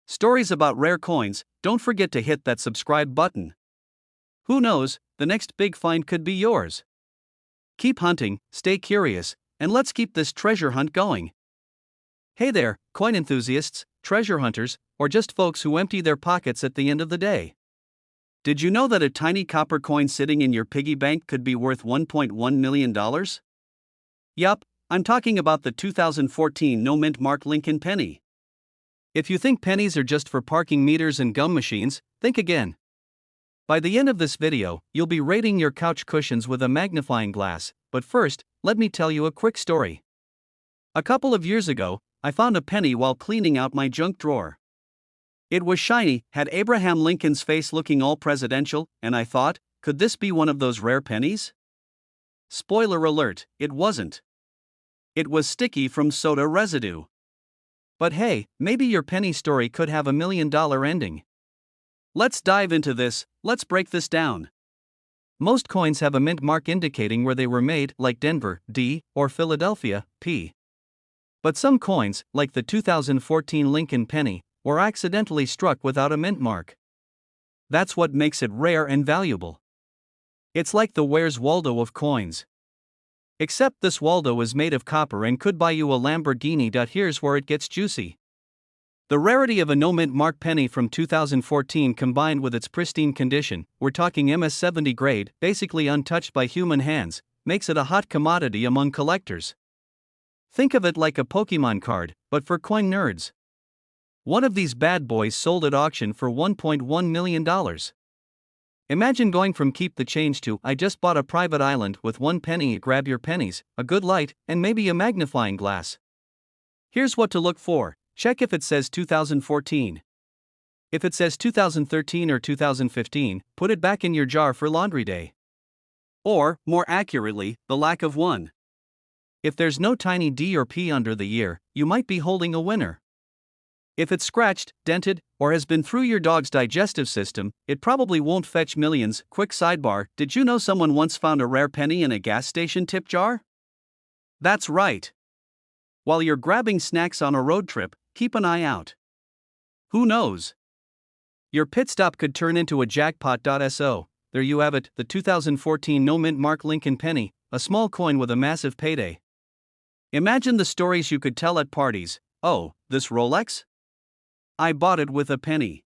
stories about rare coins, don't forget to hit that subscribe button. Who knows, the next big find could be yours. Keep hunting, stay curious, and let's keep this treasure hunt going. Hey there, coin enthusiasts, treasure hunters, or just folks who empty their pockets at the end of the day. Did you know that a tiny copper coin sitting in your piggy bank could be worth $1.1 million? Yup, I'm talking about the 2014 no mint mark Lincoln penny. If you think pennies are just for parking meters and gum machines, think again. By the end of this video, you'll be rating your couch cushions with a magnifying glass, but first, let me tell you a quick story. A couple of years ago, I found a penny while cleaning out my junk drawer. It was shiny, had Abraham Lincoln's face looking all presidential, and I thought, could this be one of those rare pennies? Spoiler alert, it wasn't. It was sticky from soda residue. But hey, maybe your penny story could have $1 million ending. Let's dive into this, let's break this down. Most coins have a mint mark indicating where they were made, like Denver, D, or Philadelphia, P. But some coins, like the 2014 Lincoln penny, were accidentally struck without a mint mark. That's what makes it rare and valuable. It's like the Where's Waldo of coins. Except this Waldo is made of copper and could buy you a Lamborghini. Here's where it gets juicy. The rarity of a no mint mark penny from 2014 combined with its pristine condition, we're talking MS70 grade, basically untouched by human hands, makes it a hot commodity among collectors. Think of it like a Pokemon card, but for coin nerds. One of these bad boys sold at auction for $1.1 million. Imagine going from keep the change to I just bought a private island with one penny. Grab your pennies, a good light, and maybe a magnifying glass. Here's what to look for. Check if it says 2014. If it says 2013 or 2015, put it back in your jar for laundry day. Or, more accurately, the lack of one. If there's no tiny D or P under the year, you might be holding a winner. If it's scratched, dented, or has been through your dog's digestive system, it probably won't fetch millions. Quick sidebar, did you know someone once found a rare penny in a gas station tip jar? That's right. While you're grabbing snacks on a road trip, keep an eye out. Who knows? Your pit stop could turn into a jackpot. So, there you have it, the 2014 no mint mark Lincoln penny, a small coin with a massive payday. Imagine the stories you could tell at parties. Oh, this Rolex? I bought it with a penny.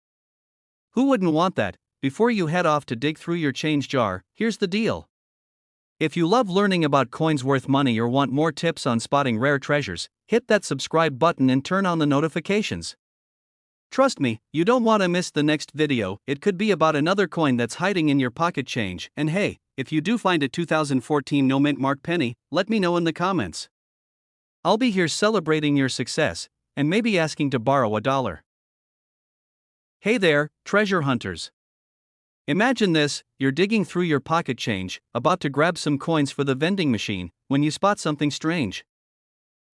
Who wouldn't want that? Before you head off to dig through your change jar, here's the deal. If you love learning about coins worth money or want more tips on spotting rare treasures, hit that subscribe button and turn on the notifications. Trust me, you don't want to miss the next video. It could be about another coin that's hiding in your pocket change. And hey, if you do find a 2014 no mint mark penny, let me know in the comments. I'll be here celebrating your success, and maybe asking to borrow $1. Hey there, treasure hunters. Imagine this: you're digging through your pocket change, about to grab some coins for the vending machine, when you spot something strange.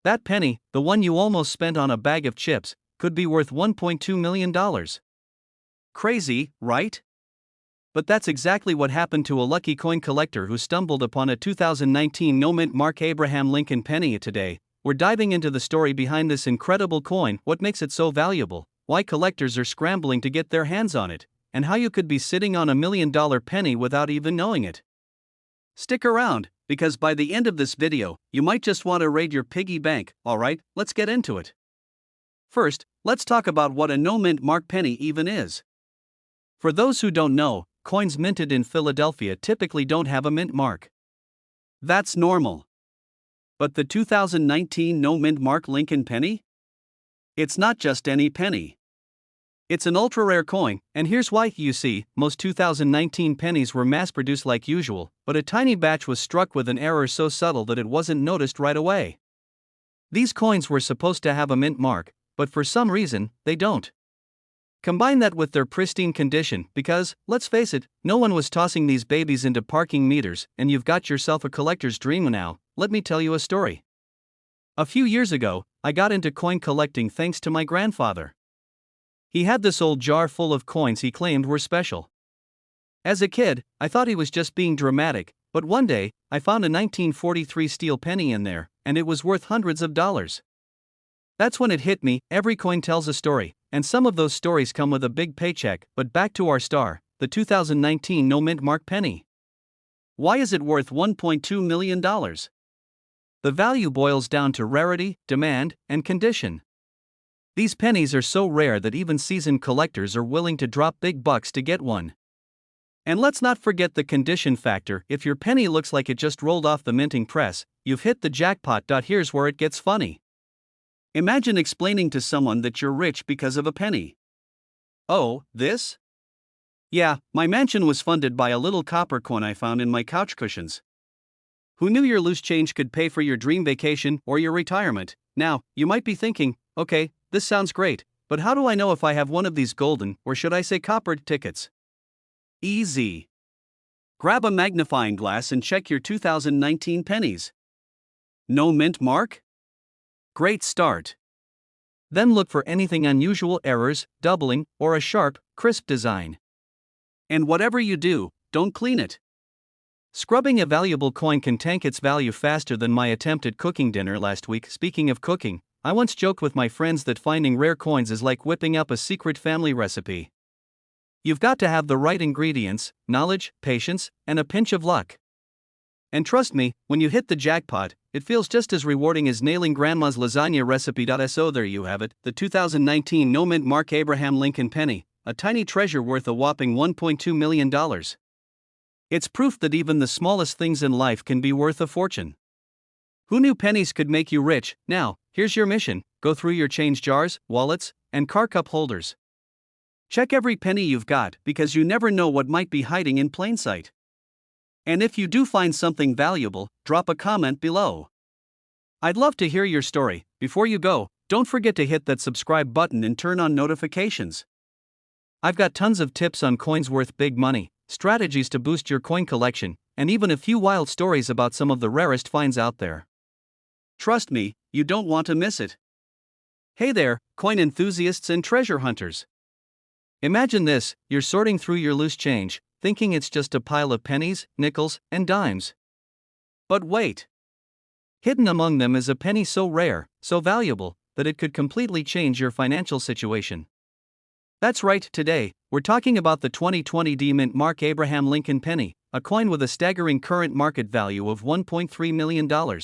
That penny, the one you almost spent on a bag of chips, could be worth $1.2 million. Crazy, right? But that's exactly what happened to a lucky coin collector who stumbled upon a 2019 no mint mark Abraham Lincoln penny. Today, we're diving into the story behind this incredible coin, what makes it so valuable, why collectors are scrambling to get their hands on it, and how you could be sitting on $1 million penny without even knowing it. Stick around, because by the end of this video, you might just want to raid your piggy bank. Alright, let's get into it. First, let's talk about what a no mint mark penny even is. For those who don't know, coins minted in Philadelphia typically don't have a mint mark. That's normal. But the 2019 no mint mark Lincoln penny? It's not just any penny. It's an ultra-rare coin, and here's why. You see, most 2019 pennies were mass-produced like usual, but a tiny batch was struck with an error so subtle that it wasn't noticed right away. These coins were supposed to have a mint mark, but for some reason, they don't. Combine that with their pristine condition, because, let's face it, no one was tossing these babies into parking meters, and you've got yourself a collector's dream. Now, let me tell you a story. A few years ago, I got into coin collecting thanks to my grandfather. He had this old jar full of coins he claimed were special. As a kid, I thought he was just being dramatic, but one day, I found a 1943 steel penny in there, and it was worth hundreds of dollars. That's when it hit me: every coin tells a story, and some of those stories come with a big paycheck. But back to our star, the 2019 no mint mark penny. Why is it worth $1.2 million? The value boils down to rarity, demand, and condition. These pennies are so rare that even seasoned collectors are willing to drop big bucks to get one. And let's not forget the condition factor. If your penny looks like it just rolled off the minting press, you've hit the jackpot. Here's where it gets funny. Imagine explaining to someone that you're rich because of a penny. Oh, this? Yeah, my mansion was funded by a little copper coin I found in my couch cushions. Who knew your loose change could pay for your dream vacation or your retirement? Now, you might be thinking, okay, this sounds great, but how do I know if I have one of these golden, or should I say coppered, tickets? Easy. Grab a magnifying glass and check your 2019 pennies. No mint mark? Great start. Then look for anything unusual: errors, doubling, or a sharp, crisp design. And whatever you do, don't clean it. Scrubbing a valuable coin can tank its value faster than my attempt at cooking dinner last week. Speaking of cooking, I once joked with my friends that finding rare coins is like whipping up a secret family recipe. You've got to have the right ingredients, knowledge, patience, and a pinch of luck. And trust me, when you hit the jackpot, it feels just as rewarding as nailing grandma's lasagna recipe. So there you have it, the 2019 no mint mark Abraham Lincoln penny, a tiny treasure worth a whopping $1.2 million. It's proof that even the smallest things in life can be worth a fortune. Who knew pennies could make you rich? Now, here's your mission: go through your change jars, wallets, and car cup holders. Check every penny you've got, because you never know what might be hiding in plain sight. And if you do find something valuable, drop a comment below. I'd love to hear your story. Before you go, don't forget to hit that subscribe button and turn on notifications. I've got tons of tips on coins worth big money, strategies to boost your coin collection, and even a few wild stories about some of the rarest finds out there. Trust me, you don't want to miss it. Hey there, coin enthusiasts and treasure hunters. Imagine this: you're sorting through your loose change, thinking it's just a pile of pennies, nickels, and dimes. But wait. Hidden among them is a penny so rare, so valuable, that it could completely change your financial situation. That's right, today, we're talking about the 2020 D mint mark Abraham Lincoln penny, a coin with a staggering current market value of $1.3 million.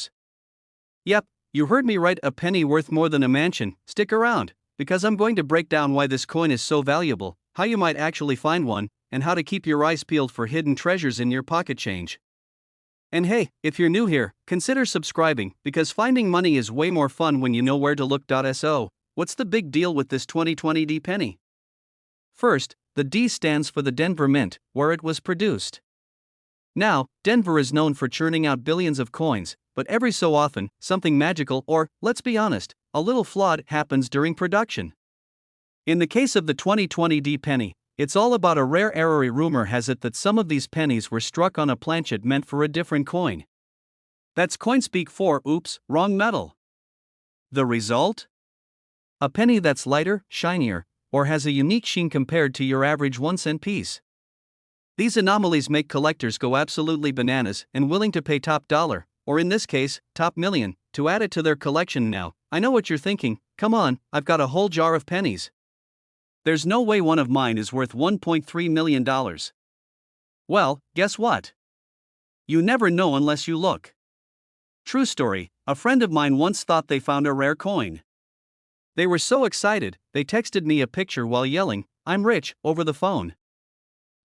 Yep, you heard me right, a penny worth more than a mansion. Stick around, because I'm going to break down why this coin is so valuable, how you might actually find one, and how to keep your eyes peeled for hidden treasures in your pocket change. And hey, if you're new here, consider subscribing, because finding money is way more fun when you know where to look. So, what's the big deal with this 2020 D penny? First, the D stands for the Denver Mint, where it was produced. Now, Denver is known for churning out billions of coins, but every so often, something magical or, let's be honest, a little flawed happens during production. In the case of the 2020 D penny, it's all about a rare error. Rumor has it that some of these pennies were struck on a planchet meant for a different coin. That's coinspeak for oops, wrong metal. The result? A penny that's lighter, shinier, or has a unique sheen compared to your average 1-cent piece. These anomalies make collectors go absolutely bananas and willing to pay top dollar, or in this case, top million, to add it to their collection. Now, I know what you're thinking, come on, I've got a whole jar of pennies. There's no way one of mine is worth $1.3 million. Well, guess what? You never know unless you look. True story, a friend of mine once thought they found a rare coin. They were so excited, they texted me a picture while yelling, "I'm rich," over the phone.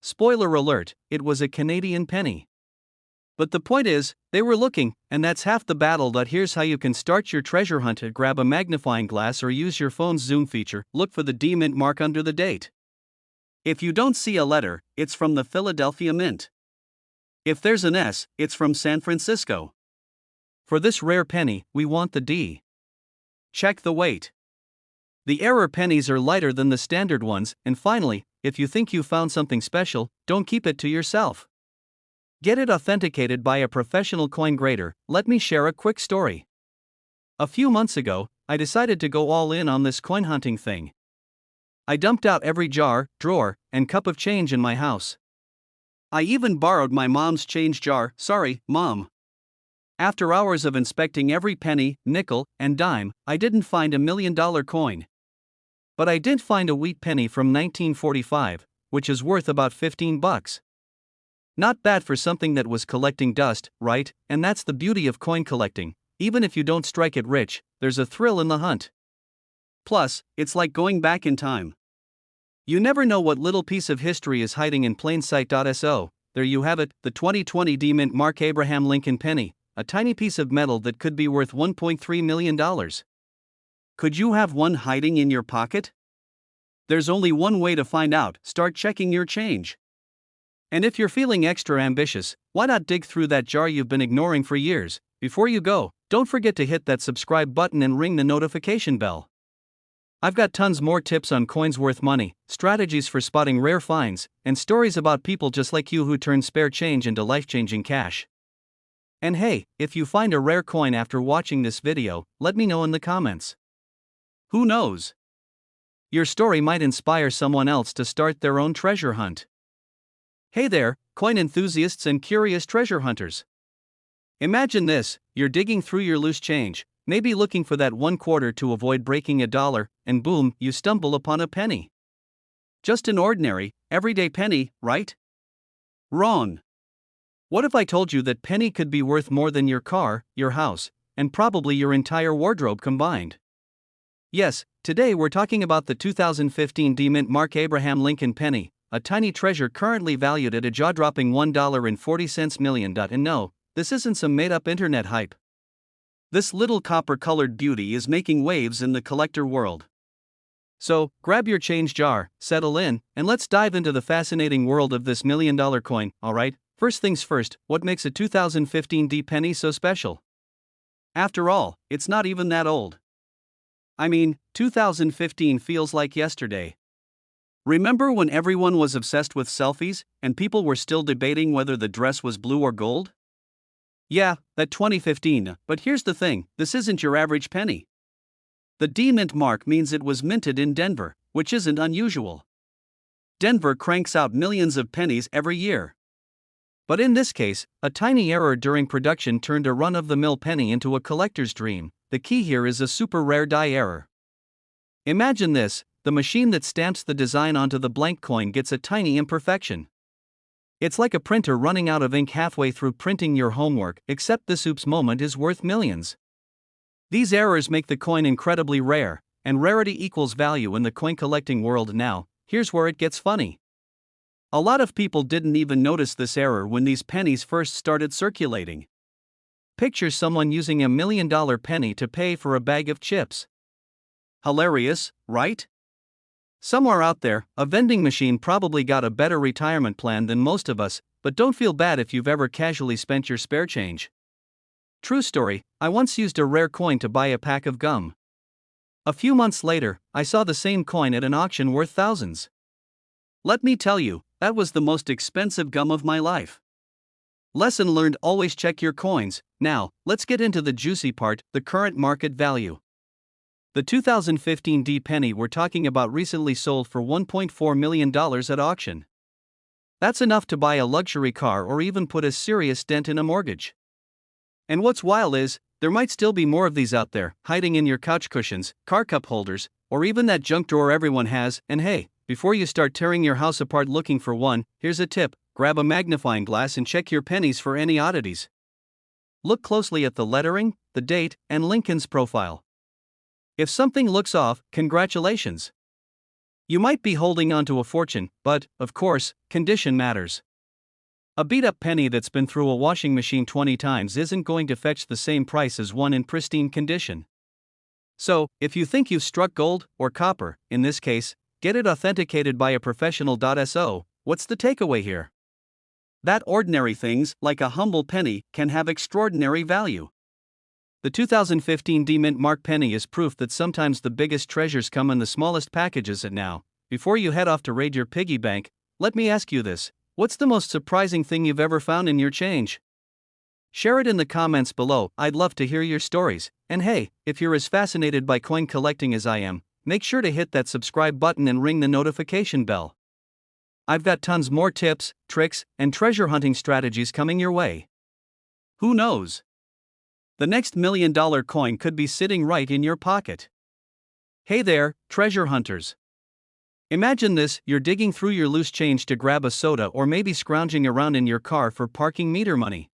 Spoiler alert, it was a Canadian penny. But the point is, they were looking, and that's half the battle. Here's how you can start your treasure hunt. Grab a magnifying glass or use your phone's zoom feature, look for the D Mint mark under the date. If you don't see a letter, it's from the Philadelphia Mint. If there's an S, it's from San Francisco. For this rare penny, we want the D. Check the weight. The error pennies are lighter than the standard ones, and finally, if you think you found something special, don't keep it to yourself. Get it authenticated by a professional coin grader. Let me share a quick story. A few months ago, I decided to go all in on this coin hunting thing. I dumped out every jar, drawer, and cup of change in my house. I even borrowed my mom's change jar. Sorry, Mom. After hours of inspecting every penny, nickel, and dime, I didn't find $1 million coin. But I did find a wheat penny from 1945, which is worth about $15. Not bad for something that was collecting dust, right? And that's the beauty of coin collecting. Even if you don't strike it rich, there's a thrill in the hunt. Plus, it's like going back in time. You never know what little piece of history is hiding in plain sight. So, there you have it, the 2020 D Mint Mark Abraham Lincoln penny, a tiny piece of metal that could be worth $1.3 million. Could you have one hiding in your pocket? There's only one way to find out: start checking your change. And if you're feeling extra ambitious, why not dig through that jar you've been ignoring for years? Before you go, don't forget to hit that subscribe button and ring the notification bell. I've got tons more tips on coins worth money, strategies for spotting rare finds, and stories about people just like you who turn spare change into life-changing cash. And hey, if you find a rare coin after watching this video, let me know in the comments. Who knows? Your story might inspire someone else to start their own treasure hunt. Hey there, coin enthusiasts and curious treasure hunters. Imagine this: you're digging through your loose change, maybe looking for that 1/4 to avoid breaking $1, and boom, you stumble upon a penny. Just an ordinary, everyday penny, right? Wrong. What if I told you that penny could be worth more than your car, your house, and probably your entire wardrobe combined? Yes, today we're talking about the 2015 D Mint Mark Abraham Lincoln penny, a tiny treasure currently valued at a jaw-dropping $1.40 million. And no, this isn't some made-up internet hype. This little copper-colored beauty is making waves in the collector world. So, grab your change jar, settle in, and let's dive into the fascinating world of this $1 million coin. Alright, first things first, what makes a 2015 D penny so special? After all, it's not even that old. I mean, 2015 feels like yesterday. Remember when everyone was obsessed with selfies, and people were still debating whether the dress was blue or gold? Yeah, that 2015, but here's the thing: this isn't your average penny. The D Mint mark means it was minted in Denver, which isn't unusual. Denver cranks out millions of pennies every year. But in this case, a tiny error during production turned a run-of-the-mill penny into a collector's dream. The key here is a super rare die error. Imagine this: the machine that stamps the design onto the blank coin gets a tiny imperfection. It's like a printer running out of ink halfway through printing your homework, except this oops moment is worth millions. These errors make the coin incredibly rare, and rarity equals value in the coin collecting world. Now, here's where it gets funny. A lot of people didn't even notice this error when these pennies first started circulating. Picture someone using $1 million penny to pay for a bag of chips. Hilarious, right? Somewhere out there, a vending machine probably got a better retirement plan than most of us, but don't feel bad if you've ever casually spent your spare change. True story, I once used a rare coin to buy a pack of gum. A few months later, I saw the same coin at an auction worth thousands. Let me tell you, that was the most expensive gum of my life. Lesson learned: always check your coins. Now, let's get into the juicy part, the current market value. The 2015 D penny we're talking about recently sold for $1.4 million at auction. That's enough to buy a luxury car or even put a serious dent in a mortgage. And what's wild is, there might still be more of these out there, hiding in your couch cushions, car cup holders, or even that junk drawer everyone has. And hey, before you start tearing your house apart looking for one, here's a tip: grab a magnifying glass and check your pennies for any oddities. Look closely at the lettering, the date, and Lincoln's profile. If something looks off, congratulations. You might be holding onto a fortune, but, of course, condition matters. A beat-up penny that's been through a washing machine 20 times isn't going to fetch the same price as one in pristine condition. So, if you think you've struck gold, or copper, in this case, get it authenticated by a professional. So, what's the takeaway here? That ordinary things, like a humble penny, can have extraordinary value. The 2015 D Mint Mark penny is proof that sometimes the biggest treasures come in the smallest packages. And now, before you head off to raid your piggy bank, let me ask you this: what's the most surprising thing you've ever found in your change? Share it in the comments below. I'd love to hear your stories. And hey, if you're as fascinated by coin collecting as I am, make sure to hit that subscribe button and ring the notification bell. I've got tons more tips, tricks, and treasure hunting strategies coming your way. Who knows? The next $1 million coin could be sitting right in your pocket. Hey there, treasure hunters. Imagine this: you're digging through your loose change to grab a soda, or maybe scrounging around in your car for parking meter money.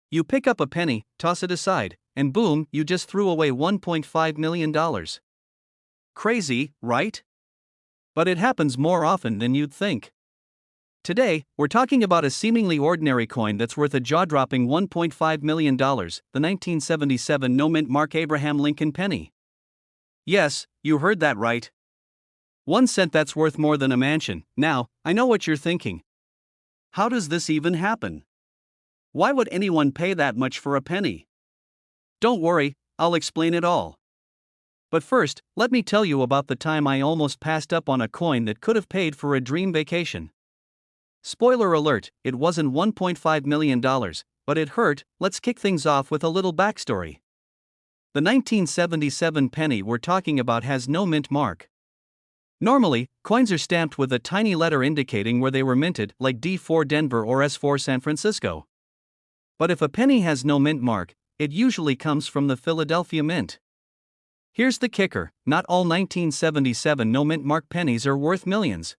You pick up a penny, toss it aside, and boom, you just threw away $1.5 million. Crazy, right? But it happens more often than you'd think. Today, we're talking about a seemingly ordinary coin that's worth a jaw-dropping $1.5 million, the 1977 no-mint Mark Abraham Lincoln penny. Yes, you heard that right. 1 cent, that's worth more than a mansion. Now, I know what you're thinking. How does this even happen? Why would anyone pay that much for a penny? Don't worry, I'll explain it all. But first, let me tell you about the time I almost passed up on a coin that could have paid for a dream vacation. Spoiler alert, it wasn't $1.5 million, but it hurt. Let's kick things off with a little backstory. The 1977 penny we're talking about has no mint mark. Normally, coins are stamped with a tiny letter indicating where they were minted, like D4 Denver or S4 San Francisco. But if a penny has no mint mark, it usually comes from the Philadelphia Mint. Here's the kicker: not all 1977 no mint mark pennies are worth millions.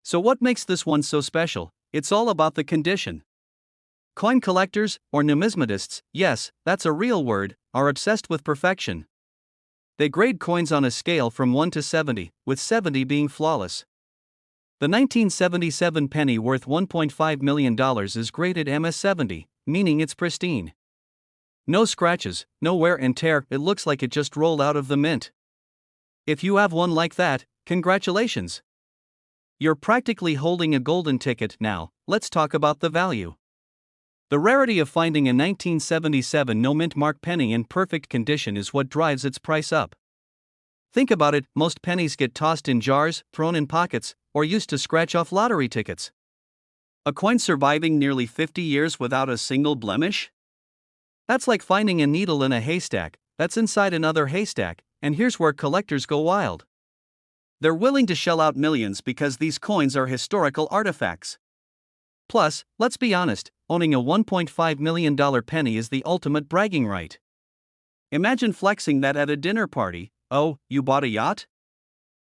So what makes this one so special? It's all about the condition. Coin collectors, or numismatists, yes, that's a real word, are obsessed with perfection. They grade coins on a scale from 1 to 70, with 70 being flawless. The 1977 penny worth $1.5 million is graded MS70, meaning it's pristine. No scratches, no wear and tear, it looks like it just rolled out of the mint. If you have one like that, congratulations. You're practically holding a golden ticket. Now, let's talk about the value. The rarity of finding a 1977 no-mint mark penny in perfect condition is what drives its price up. Think about it: most pennies get tossed in jars, thrown in pockets, or used to scratch off lottery tickets. A coin surviving nearly 50 years without a single blemish? That's like finding a needle in a haystack that's inside another haystack, and here's where collectors go wild. They're willing to shell out millions because these coins are historical artifacts. Plus, let's be honest, owning a $1.5 million penny is the ultimate bragging right. Imagine flexing that at a dinner party. Oh, you bought a yacht?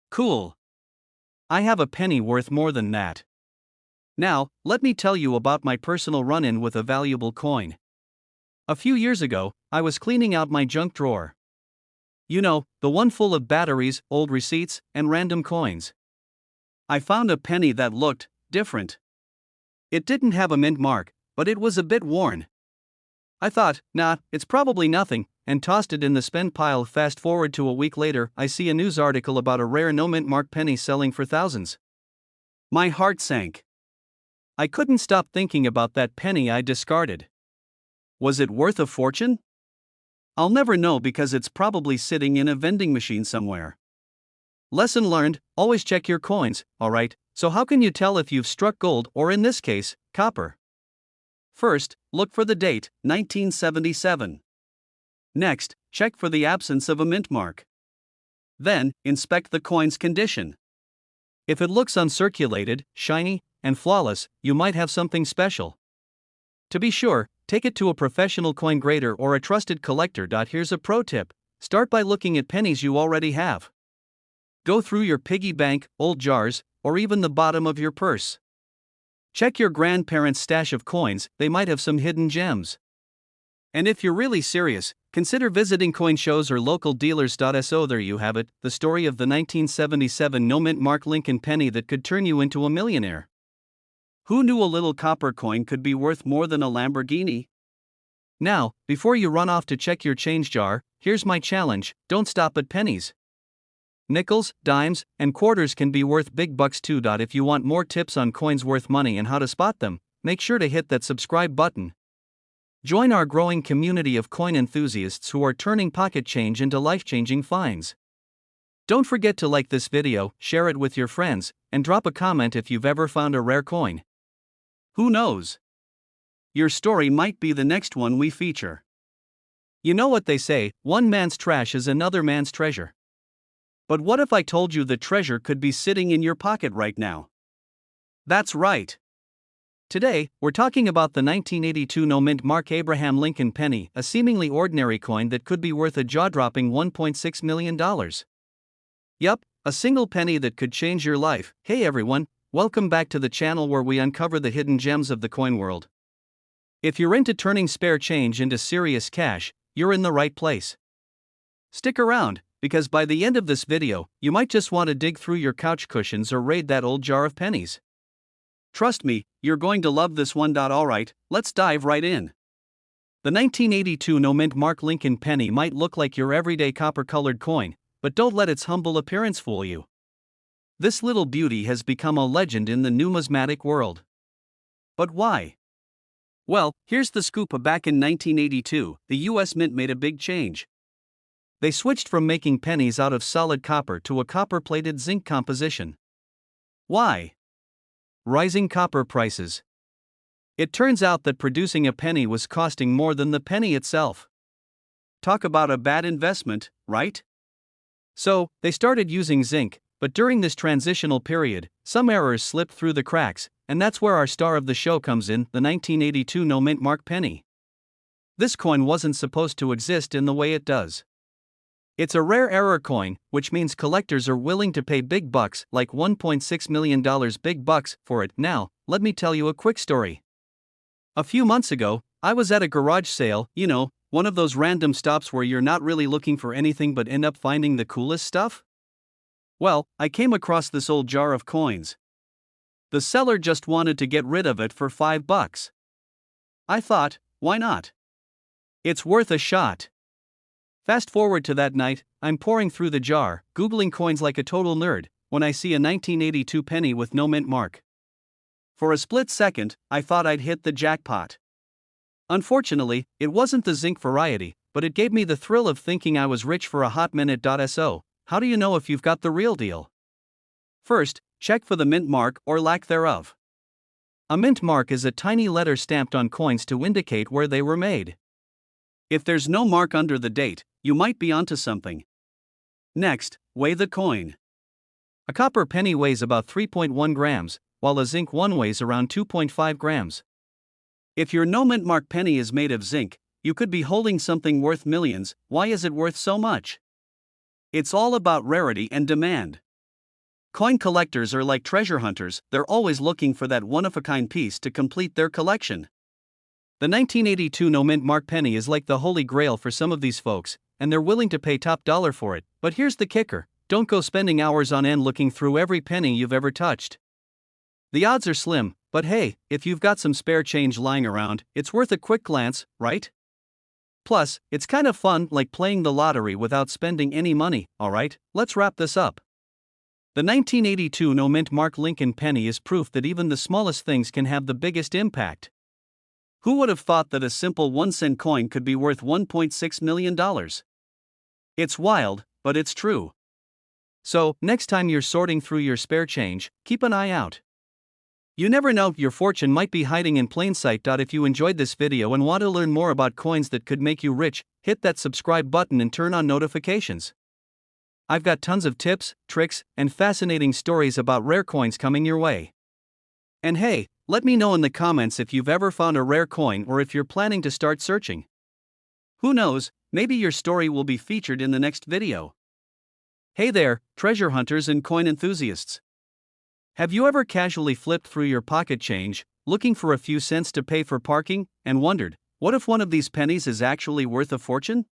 Cool. I have a penny worth more than that. Now, let me tell you about my personal run-in with a valuable coin. A few years ago, I was cleaning out my junk drawer. You know, the one full of batteries, old receipts, and random coins. I found a penny that looked different. It didn't have a mint mark, but it was a bit worn. I thought, nah, it's probably nothing, and tossed it in the spend pile. Fast forward to a week later, I see a news article about a rare no mint mark penny selling for thousands. My heart sank. I couldn't stop thinking about that penny I discarded. Was it worth a fortune? I'll never know because it's probably sitting in a vending machine somewhere. Lesson learned: always check your coins, alright? So, how can you tell if you've struck gold, or in this case, copper? First, look for the date, 1977. Next, check for the absence of a mint mark. Then, inspect the coin's condition. If it looks uncirculated, shiny, and flawless, you might have something special. To be sure, take it to a professional coin grader or a trusted collector. Here's a pro tip: start by looking at pennies you already have. Go through your piggy bank, old jars, or even the bottom of your purse. Check your grandparents' stash of coins, they might have some hidden gems. And if you're really serious, consider visiting coin shows or local dealers. So there you have it, the story of the 1977 no mint mark Lincoln penny that could turn you into a millionaire. Who knew a little copper coin could be worth more than a Lamborghini? Now, before you run off to check your change jar, here's my challenge: don't stop at pennies. Nickels, dimes, and quarters can be worth big bucks too. If you want more tips on coins worth money and how to spot them, make sure to hit that subscribe button. Join our growing community of coin enthusiasts who are turning pocket change into life-changing finds. Don't forget to like this video, share it with your friends, and drop a comment if you've ever found a rare coin. Who knows? Your story might be the next one we feature. You know what they say, one man's trash is another man's treasure. But what if I told you the treasure could be sitting in your pocket right now? That's right. Today, we're talking about the 1982 no mint mark Abraham Lincoln penny, a seemingly ordinary coin that could be worth a jaw-dropping $1.6 million. Yup, a single penny that could change your life. Hey everyone, welcome back to the channel where we uncover the hidden gems of the coin world. If you're into turning spare change into serious cash, you're in the right place. Stick around, because by the end of this video, you might just want to dig through your couch cushions or raid that old jar of pennies. Trust me, you're going to love this one. Alright, let's dive right in. The 1982 no mint mark Lincoln penny might look like your everyday copper-colored coin, but don't let its humble appearance fool you. This little beauty has become a legend in the numismatic world. But why? Well, here's the scoop. Back in 1982, the US Mint made a big change. They switched from making pennies out of solid copper to a copper-plated zinc composition. Why? Rising copper prices. It turns out that producing a penny was costing more than the penny itself. Talk about a bad investment, right? So, they started using zinc, but during this transitional period, some errors slipped through the cracks, and that's where our star of the show comes in, the 1982 no mint mark penny. This coin wasn't supposed to exist in the way it does. It's a rare error coin, which means collectors are willing to pay big bucks, like $1.6 million big bucks, for it. Now, let me tell you a quick story. A few months ago, I was at a garage sale, one of those random stops where you're not really looking for anything but end up finding the coolest stuff. Well, I came across this old jar of coins. The seller just wanted to get rid of it for $5. I thought, why not? It's worth a shot. Fast forward to that night, I'm pouring through the jar, Googling coins like a total nerd, when I see a 1982 penny with no mint mark. For a split second, I thought I'd hit the jackpot. Unfortunately, it wasn't the zinc variety, but it gave me the thrill of thinking I was rich for a hot minute. So, how do you know if you've got the real deal? First, check for the mint mark or lack thereof. A mint mark is a tiny letter stamped on coins to indicate where they were made. If there's no mark under the date, you might be onto something. Next, weigh the coin. A copper penny weighs about 3.1 grams, while a zinc one weighs around 2.5 grams. If your no mint mark penny is made of zinc, you could be holding something worth millions. Why is it worth so much? It's all about rarity and demand. Coin collectors are like treasure hunters, they're always looking for that one-of-a-kind piece to complete their collection. The 1982 no mint mark penny is like the holy grail for some of these folks, and they're willing to pay top dollar for it. But here's the kicker: don't go spending hours on end looking through every penny you've ever touched. The odds are slim, but hey, if you've got some spare change lying around, it's worth a quick glance, right? Plus, it's kind of fun, like playing the lottery without spending any money. Alright, let's wrap this up. The 1982 no-mint mark Lincoln penny is proof that even the smallest things can have the biggest impact. Who would have thought that a simple 1-cent coin could be worth $1.6 million? It's wild, but it's true. So, next time you're sorting through your spare change, keep an eye out. You never know, your fortune might be hiding in plain sight. If you enjoyed this video and want to learn more about coins that could make you rich, hit that subscribe button and turn on notifications. I've got tons of tips, tricks, and fascinating stories about rare coins coming your way. And hey, let me know in the comments if you've ever found a rare coin or if you're planning to start searching. Who knows, maybe your story will be featured in the next video. Hey there, treasure hunters and coin enthusiasts. Have you ever casually flipped through your pocket change, looking for a few cents to pay for parking, and wondered, what if one of these pennies is actually worth a fortune?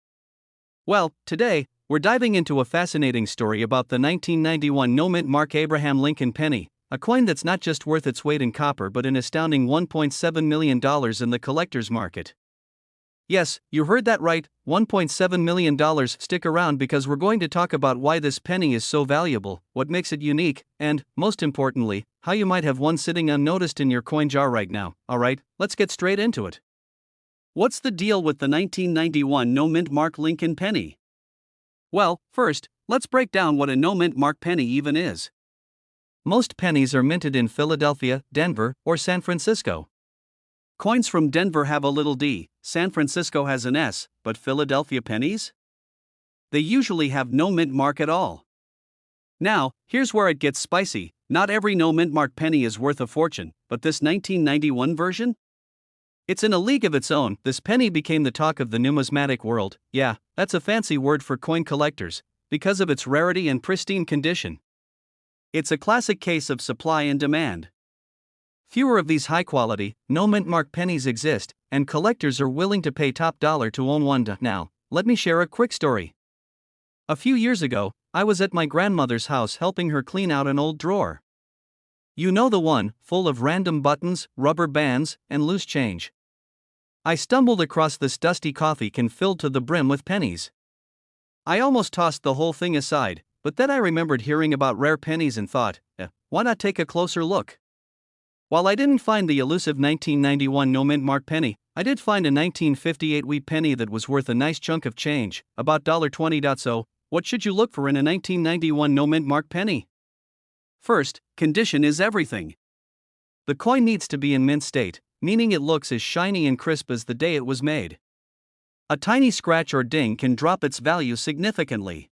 Well, today, we're diving into a fascinating story about the 1991 no-mint mark Abraham Lincoln penny, a coin that's not just worth its weight in copper but an astounding $1.7 million in the collector's market. Yes, you heard that right, $1.7 million. Stick around because we're going to talk about why this penny is so valuable, what makes it unique, and, most importantly, how you might have one sitting unnoticed in your coin jar right now. Alright, let's get straight into it. What's the deal with the 1991 no-mint mark Lincoln penny? Well, first, let's break down what a no-mint mark penny even is. Most pennies are minted in Philadelphia, Denver, or San Francisco. Coins from Denver have a little d, San Francisco has an s, but Philadelphia pennies? They usually have no mint mark at all. Now, here's where it gets spicy. Not every no mint mark penny is worth a fortune, but this 1991 version? It's in a league of its own. This penny became the talk of the numismatic world. Yeah, that's a fancy word for coin collectors, because of its rarity and pristine condition. It's a classic case of supply and demand. Fewer of these high-quality, no-mint mark pennies exist, and collectors are willing to pay top dollar to own one. Now, let me share a quick story. A few years ago, I was at my grandmother's house helping her clean out an old drawer. You know the one, full of random buttons, rubber bands, and loose change. I stumbled across this dusty coffee can filled to the brim with pennies. I almost tossed the whole thing aside, but then I remembered hearing about rare pennies and thought, why not take a closer look? While I didn't find the elusive 1991 no-mint mark penny, I did find a 1958 wheat penny that was worth a nice chunk of change, about $20. So, what should you look for in a 1991 no-mint mark penny? First, condition is everything. The coin needs to be in mint state, meaning it looks as shiny and crisp as the day it was made. A tiny scratch or ding can drop its value significantly.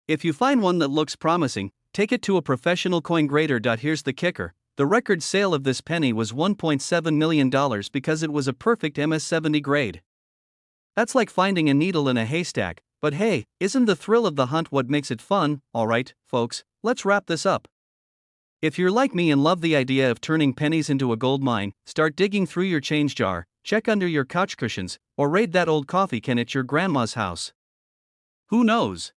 If you find one that looks promising, take it to a professional coin grader. Here's the kicker. The record sale of this penny was $1.7 million because it was a perfect MS-70 grade. That's like finding a needle in a haystack, but hey, isn't the thrill of the hunt what makes it fun? Alright, folks, let's wrap this up. If you're like me and love the idea of turning pennies into a gold mine, start digging through your change jar, check under your couch cushions, or raid that old coffee can at your grandma's house. Who knows?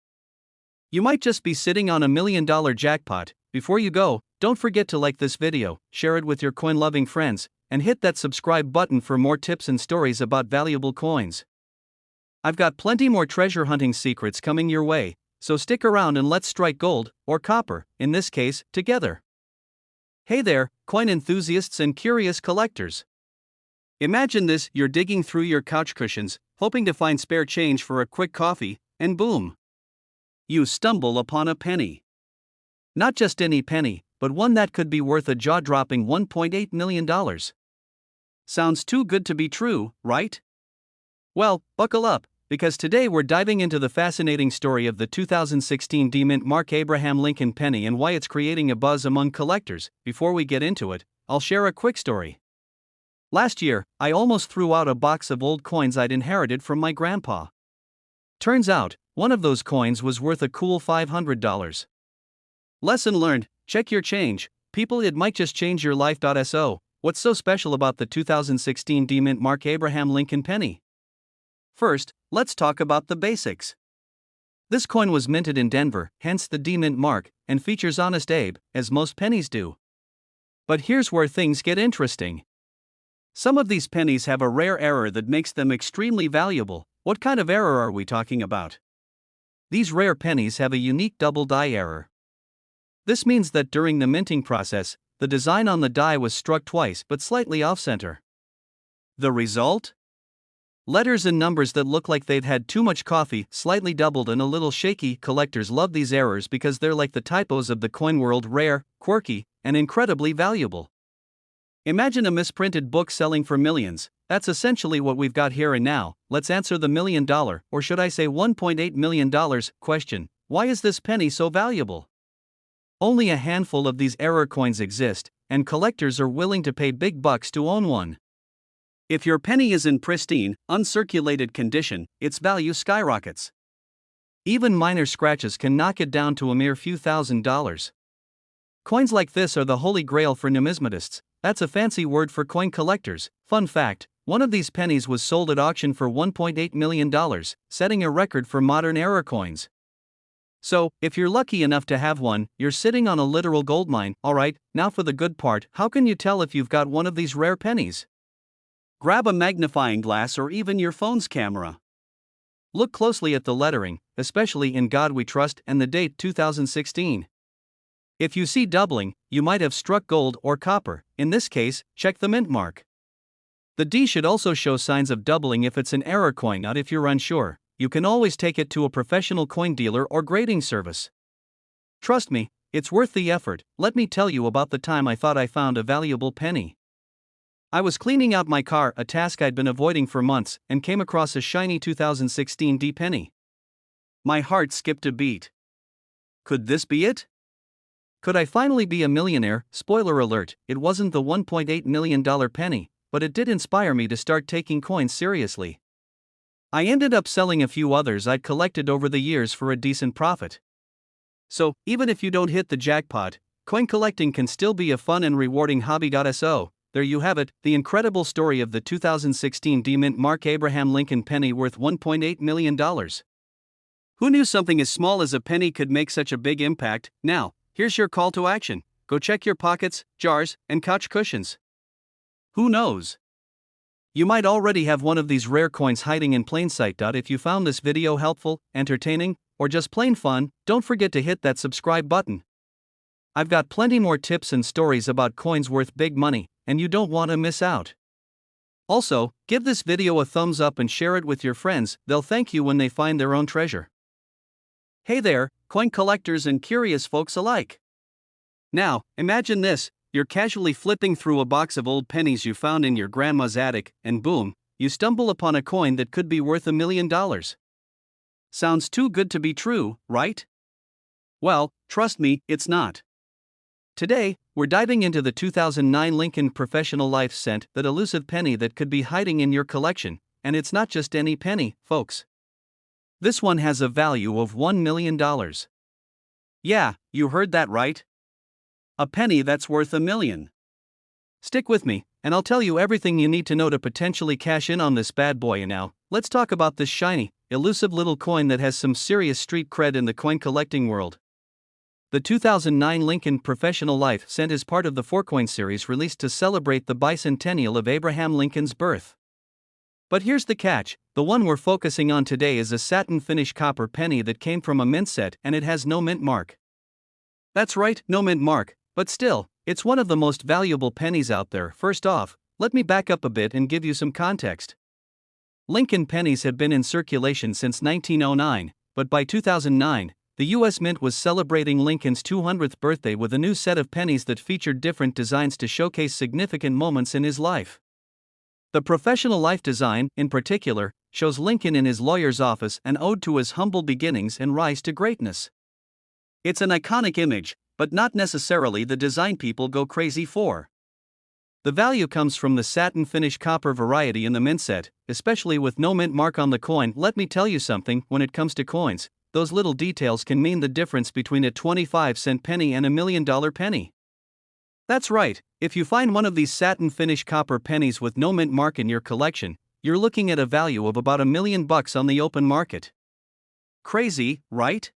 You might just be sitting on $1 million jackpot. Before you go, don't forget to like this video, share it with your coin-loving friends, and hit that subscribe button for more tips and stories about valuable coins. I've got plenty more treasure hunting secrets coming your way, so stick around and let's strike gold, or copper, in this case, together. Hey there, coin enthusiasts and curious collectors. Imagine this, you're digging through your couch cushions, hoping to find spare change for a quick coffee, and boom! You stumble upon a penny. Not just any penny, but one that could be worth a jaw-dropping $1.8 million. Sounds too good to be true, right? Well, buckle up, because today we're diving into the fascinating story of the 2016 D-Mint mark Abraham Lincoln penny and why it's creating a buzz among collectors. Before we get into it, I'll share a quick story. Last year, I almost threw out a box of old coins I'd inherited from my grandpa. Turns out, one of those coins was worth a cool $500. Lesson learned, check your change, people, it might just change your life. So, what's so special about the 2016 D-Mint mark Abraham Lincoln penny? First, let's talk about the basics. This coin was minted in Denver, hence the D-Mint mark, and features Honest Abe, as most pennies do. But here's where things get interesting. Some of these pennies have a rare error that makes them extremely valuable, What kind of error are we talking about? These rare pennies have a unique double die error. This means that during the minting process, the design on the die was struck twice but slightly off-center. The result? Letters and numbers that look like they've had too much coffee, slightly doubled and a little shaky. Collectors love these errors because they're like the typos of the coin world: rare, quirky, and incredibly valuable. Imagine a misprinted book selling for millions. That's essentially what we've got here and now. Let's answer the $1 million, or should I say $1.8 million, question. Why is this penny so valuable? Only a handful of these error coins exist, and collectors are willing to pay big bucks to own one. If your penny is in pristine, uncirculated condition, its value skyrockets. Even minor scratches can knock it down to a mere few $1,000s. Coins like this are the holy grail for numismatists. That's a fancy word for coin collectors. Fun fact, one of these pennies was sold at auction for $1.8 million, setting a record for modern error coins. So, if you're lucky enough to have one, you're sitting on a literal goldmine. Alright, now for the good part. How can you tell if you've got one of these rare pennies? Grab a magnifying glass or even your phone's camera. Look closely at the lettering, especially "In God We Trust" and the date 2016. If you see doubling, you might have struck gold or copper. In this case, check the mint mark. The D should also show signs of doubling if it's an error coin. Not if you're unsure. You can always take it to a professional coin dealer or grading service. Trust me, it's worth the effort. Let me tell you about the time I thought I found a valuable penny. I was cleaning out my car, a task I'd been avoiding for months, and came across a shiny 2016 D penny. My heart skipped a beat. Could this be it? Could I finally be a millionaire? Spoiler alert, it wasn't the $1.8 million penny, but it did inspire me to start taking coins seriously. I ended up selling a few others I'd collected over the years for a decent profit. So, even if you don't hit the jackpot, coin collecting can still be a fun and rewarding hobby. So, there you have it, the incredible story of the 2016 D mint mark Abraham Lincoln penny worth $1.8 million. Who knew something as small as a penny could make such a big impact? Now, here's your call to action. Go check your pockets, jars, and couch cushions. Who knows? You might already have one of these rare coins hiding in plain sight. If you found this video helpful, entertaining, or just plain fun, don't forget to hit that subscribe button. I've got plenty more tips and stories about coins worth big money, and you don't want to miss out. Also, give this video a thumbs up and share it with your friends. They'll thank you when they find their own treasure. Hey there, coin collectors and curious folks alike. Now, imagine this. You're casually flipping through a box of old pennies you found in your grandma's attic, and boom, you stumble upon a coin that could be worth $1 million. Sounds too good to be true, right? Well, trust me, it's not. Today, we're diving into the 2009 Lincoln Professional Life Cent, that elusive penny that could be hiding in your collection, and it's not just any penny, folks. This one has a value of $1 million. Yeah, you heard that right. A penny that's worth $1 million. Stick with me, and I'll tell you everything you need to know to potentially cash in on this bad boy. And now, let's talk about this shiny, elusive little coin that has some serious street cred in the coin collecting world. The 2009 Lincoln Professional Life Cent is part of the 4-coin series released to celebrate the bicentennial of Abraham Lincoln's birth. But here's the catch, the one we're focusing on today is a satin finish copper penny that came from a mint set and it has no mint mark. That's right, no mint mark, but still, it's one of the most valuable pennies out there. First off, let me back up a bit and give you some context. Lincoln pennies have been in circulation since 1909, but by 2009, the U.S. Mint was celebrating Lincoln's 200th birthday with a new set of pennies that featured different designs to showcase significant moments in his life. The Professional Life design, in particular, shows Lincoln in his lawyer's office, an ode to his humble beginnings and rise to greatness. It's an iconic image, but not necessarily the design people go crazy for. The value comes from the satin finish copper variety in the mint set, especially with no mint mark on the coin. Let me tell you something, when it comes to coins, those little details can mean the difference between a 25-cent penny and $1 million penny. That's right, if you find one of these satin finish copper pennies with no mint mark in your collection, you're looking at a value of about $1 million on the open market. Crazy, right?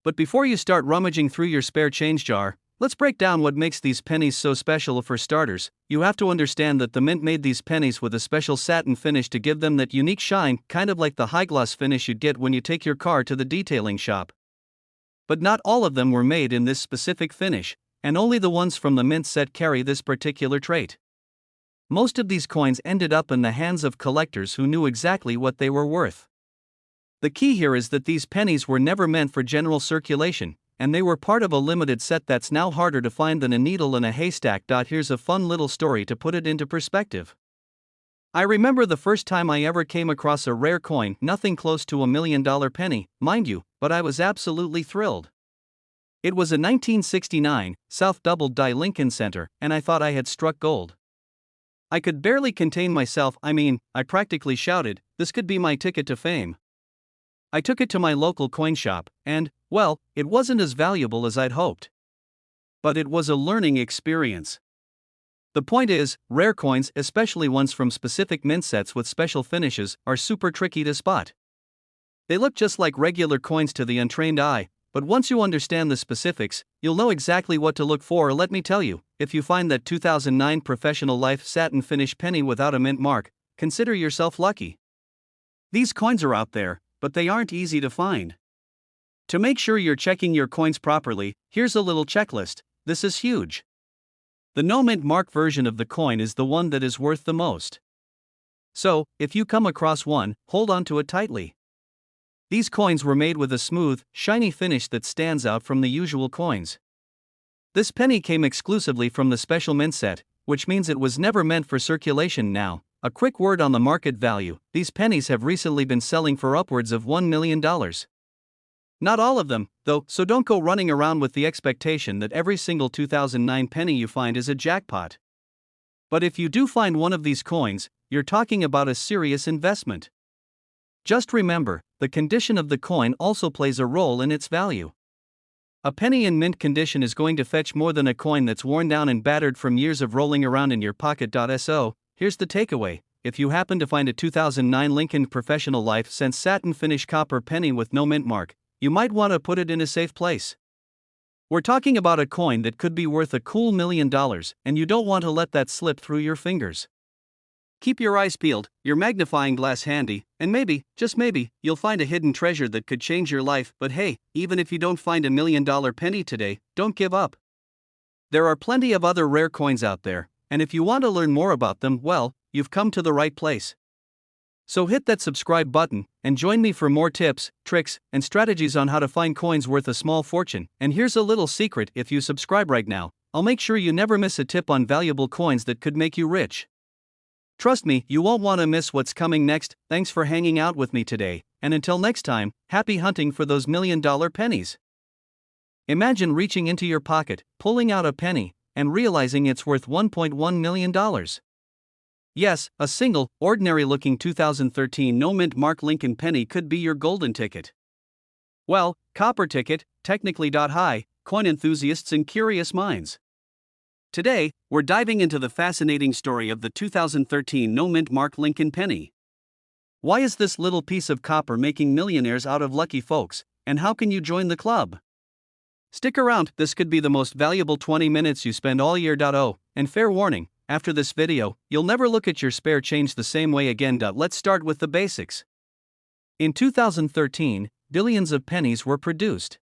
But before you start rummaging through your spare change jar, Let's break down what makes these pennies so special. For starters, you have to understand that the mint made these pennies with a special satin finish to give them that unique shine, kind of like the high gloss finish you'd get when you take your car to the detailing shop. But not all of them were made in this specific finish, and only the ones from the mint set carry this particular trait. Most of these coins ended up in the hands of collectors who knew exactly what they were worth. The key here is that these pennies were never meant for general circulation, and they were part of a limited set that's now harder to find than a needle in a haystack. Here's a fun little story to put it into perspective. I remember the first time I ever came across a rare coin, nothing close to $1 million penny, mind you, but I was absolutely thrilled. It was a 1969 South Double Die Lincoln Center, and I thought I had struck gold. I could barely contain myself. I practically shouted, "This could be my ticket to fame." I took it to my local coin shop, and, well, it wasn't as valuable as I'd hoped. But it was a learning experience. The point is, rare coins, especially ones from specific mint sets with special finishes, are super tricky to spot. They look just like regular coins to the untrained eye, but once you understand the specifics, you'll know exactly what to look for. Let me tell you, if you find that 2009 Professional Life satin finish penny without a mint mark, consider yourself lucky. These coins are out there, but they aren't easy to find. To make sure you're checking your coins properly, here's a little checklist. This is huge. The no mint mark version of the coin is the one that is worth the most. So, if you come across one, hold on to it tightly. These coins were made with a smooth, shiny finish that stands out from the usual coins. This penny came exclusively from the special mint set, which means it was never meant for circulation. Now, a quick word on the market value. These pennies have recently been selling for upwards of $1 million. Not all of them, though, so don't go running around with the expectation that every single 2009 penny you find is a jackpot. But if you do find one of these coins, you're talking about a serious investment. Just remember, the condition of the coin also plays a role in its value. A penny in mint condition is going to fetch more than a coin that's worn down and battered from years of rolling around in your pocket. So, here's the takeaway. If you happen to find a 2009 Lincoln Professional Life Sense satin finish copper penny with no mint mark, you might want to put it in a safe place. We're talking about a coin that could be worth a cool $1 million, and you don't want to let that slip through your fingers. Keep your eyes peeled, your magnifying glass handy, and maybe, just maybe, you'll find a hidden treasure that could change your life. But hey, even if you don't find $1 million penny today, don't give up. There are plenty of other rare coins out there, and if you want to learn more about them, well, you've come to the right place. So hit that subscribe button, and join me for more tips, tricks, and strategies on how to find coins worth a small fortune. And here's a little secret: if you subscribe right now, I'll make sure you never miss a tip on valuable coins that could make you rich. Trust me, you won't want to miss what's coming next. Thanks for hanging out with me today, and until next time, happy hunting for those $1 million pennies. Imagine reaching into your pocket, pulling out a penny, and realizing it's worth $1.1 million. Yes, a single, ordinary-looking 2013 no-mint mark Lincoln penny could be your golden ticket. Well, copper ticket, technically. Hi, coin enthusiasts and curious minds. Today, we're diving into the fascinating story of the 2013 no-mint mark Lincoln penny. Why is this little piece of copper making millionaires out of lucky folks, and how can you join the club? Stick around, this could be the most valuable 20 minutes you spend all year. And fair warning, after this video, you'll never look at your spare change the same way again. Let's start with the basics. In 2013, billions of pennies were produced.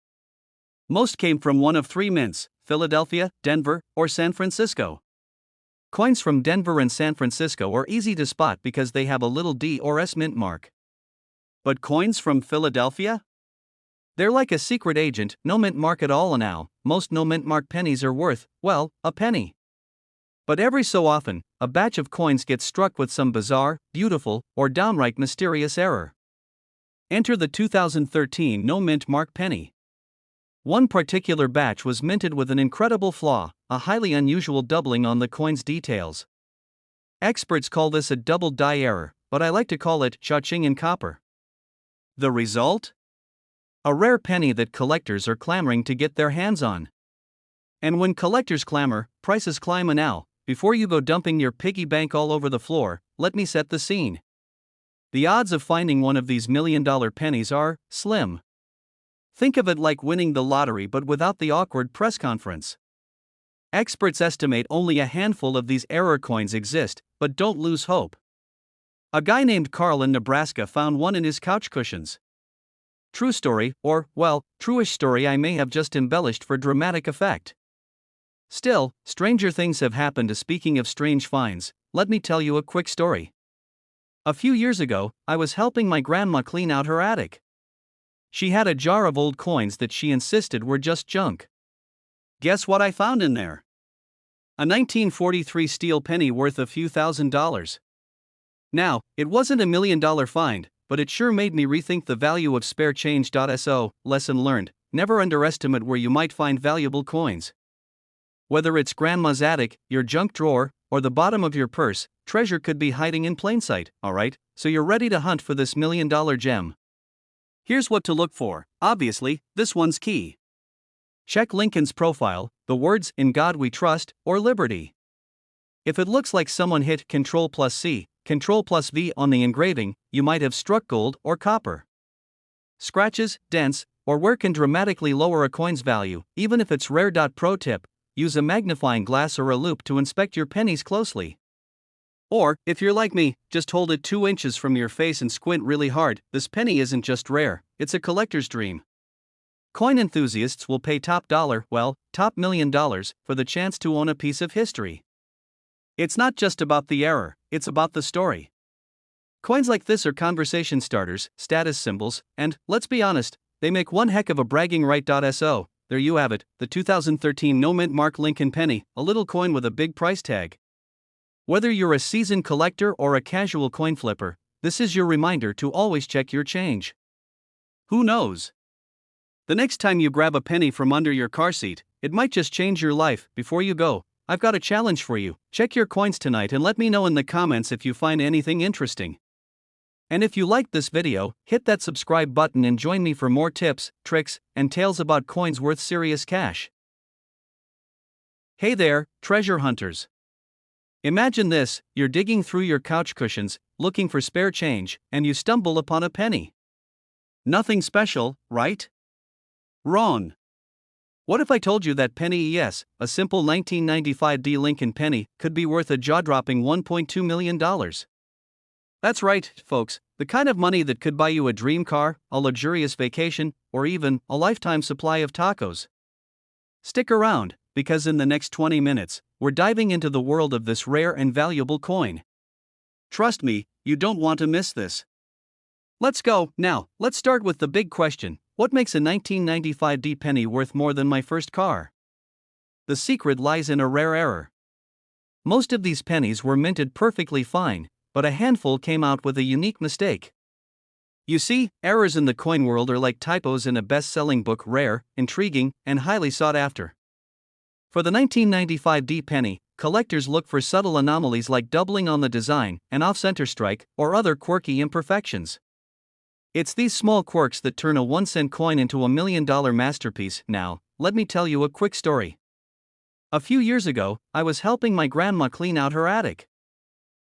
Most came from one of three mints: Philadelphia, Denver, or San Francisco. Coins from Denver and San Francisco are easy to spot because they have a little D or S mint mark. But coins from Philadelphia? They're like a secret agent, no mint mark at all. Now, most no mint mark pennies are worth, well, a penny. But every so often, a batch of coins gets struck with some bizarre, beautiful, or downright mysterious error. Enter the 2013 no mint mark penny. One particular batch was minted with an incredible flaw, a highly unusual doubling on the coin's details. Experts call this a double die error, but I like to call it cha-ching in copper. The result? A rare penny that collectors are clamoring to get their hands on. And when collectors clamor, prices climb. Now, before you go dumping your piggy bank all over the floor, let me set the scene. The odds of finding one of these $1 million pennies are slim. Think of it like winning the lottery but without the awkward press conference. Experts estimate only a handful of these error coins exist, but don't lose hope. A guy named Carl in Nebraska found one in his couch cushions. True story, or, well, true-ish story I may have just embellished for dramatic effect. Still, stranger things have happened. Speaking of strange finds, let me tell you a quick story. A few years ago, I was helping my grandma clean out her attic. She had a jar of old coins that she insisted were just junk. Guess what I found in there? A 1943 steel penny worth a few $1,000s. Now, it wasn't a $1 million find, but it sure made me rethink the value of spare change. So, lesson learned: never underestimate where you might find valuable coins. Whether it's grandma's attic, your junk drawer, or the bottom of your purse, treasure could be hiding in plain sight, alright? So you're ready to hunt for this $1 million gem. Here's what to look for. Obviously, this one's key. Check Lincoln's profile, the words "In God We Trust" or "Liberty." If it looks like someone hit Ctrl+C, Ctrl+V on the engraving, you might have struck gold or copper. Scratches, dents, or wear can dramatically lower a coin's value, even if it's rare. Pro tip: use a magnifying glass or a loupe to inspect your pennies closely. Or, if you're like me, just hold it 2 inches from your face and squint really hard. This penny isn't just rare, it's a collector's dream. Coin enthusiasts will pay top $1 million for the chance to own a piece of history. It's not just about the error, it's about the story. Coins like this are conversation starters, status symbols, and, let's be honest, they make one heck of a bragging right. So, there you have it, the 2013 no-mint mark Lincoln penny, a little coin with a big price tag. Whether you're a seasoned collector or a casual coin flipper, this is your reminder to always check your change. Who knows? The next time you grab a penny from under your car seat, it might just change your life. Before you go, I've got a challenge for you. Check your coins tonight and let me know in the comments if you find anything interesting. And if you liked this video, hit that subscribe button and join me for more tips, tricks, and tales about coins worth serious cash. Hey there, treasure hunters. Imagine this: you're digging through your couch cushions, looking for spare change, and you stumble upon a penny. Nothing special, right? Wrong. What if I told you that penny, yes, a simple 1995 Lincoln penny, could be worth a jaw-dropping $1.2 million? That's right, folks, the kind of money that could buy you a dream car, a luxurious vacation, or even a lifetime supply of tacos. Stick around, because in the next 20 minutes, we're diving into the world of this rare and valuable coin. Trust me, you don't want to miss this. Let's go. Now, let's start with the big question: what makes a 1995 penny worth more than my first car? The secret lies in a rare error. Most of these pennies were minted perfectly fine, but a handful came out with a unique mistake. You see, errors in the coin world are like typos in a best-selling book: rare, intriguing, and highly sought after. For the 1995 penny, collectors look for subtle anomalies like doubling on the design, an off-center strike, or other quirky imperfections. It's these small quirks that turn a 1-cent coin into $1 million masterpiece. Now, let me tell you a quick story. A few years ago, I was helping my grandma clean out her attic.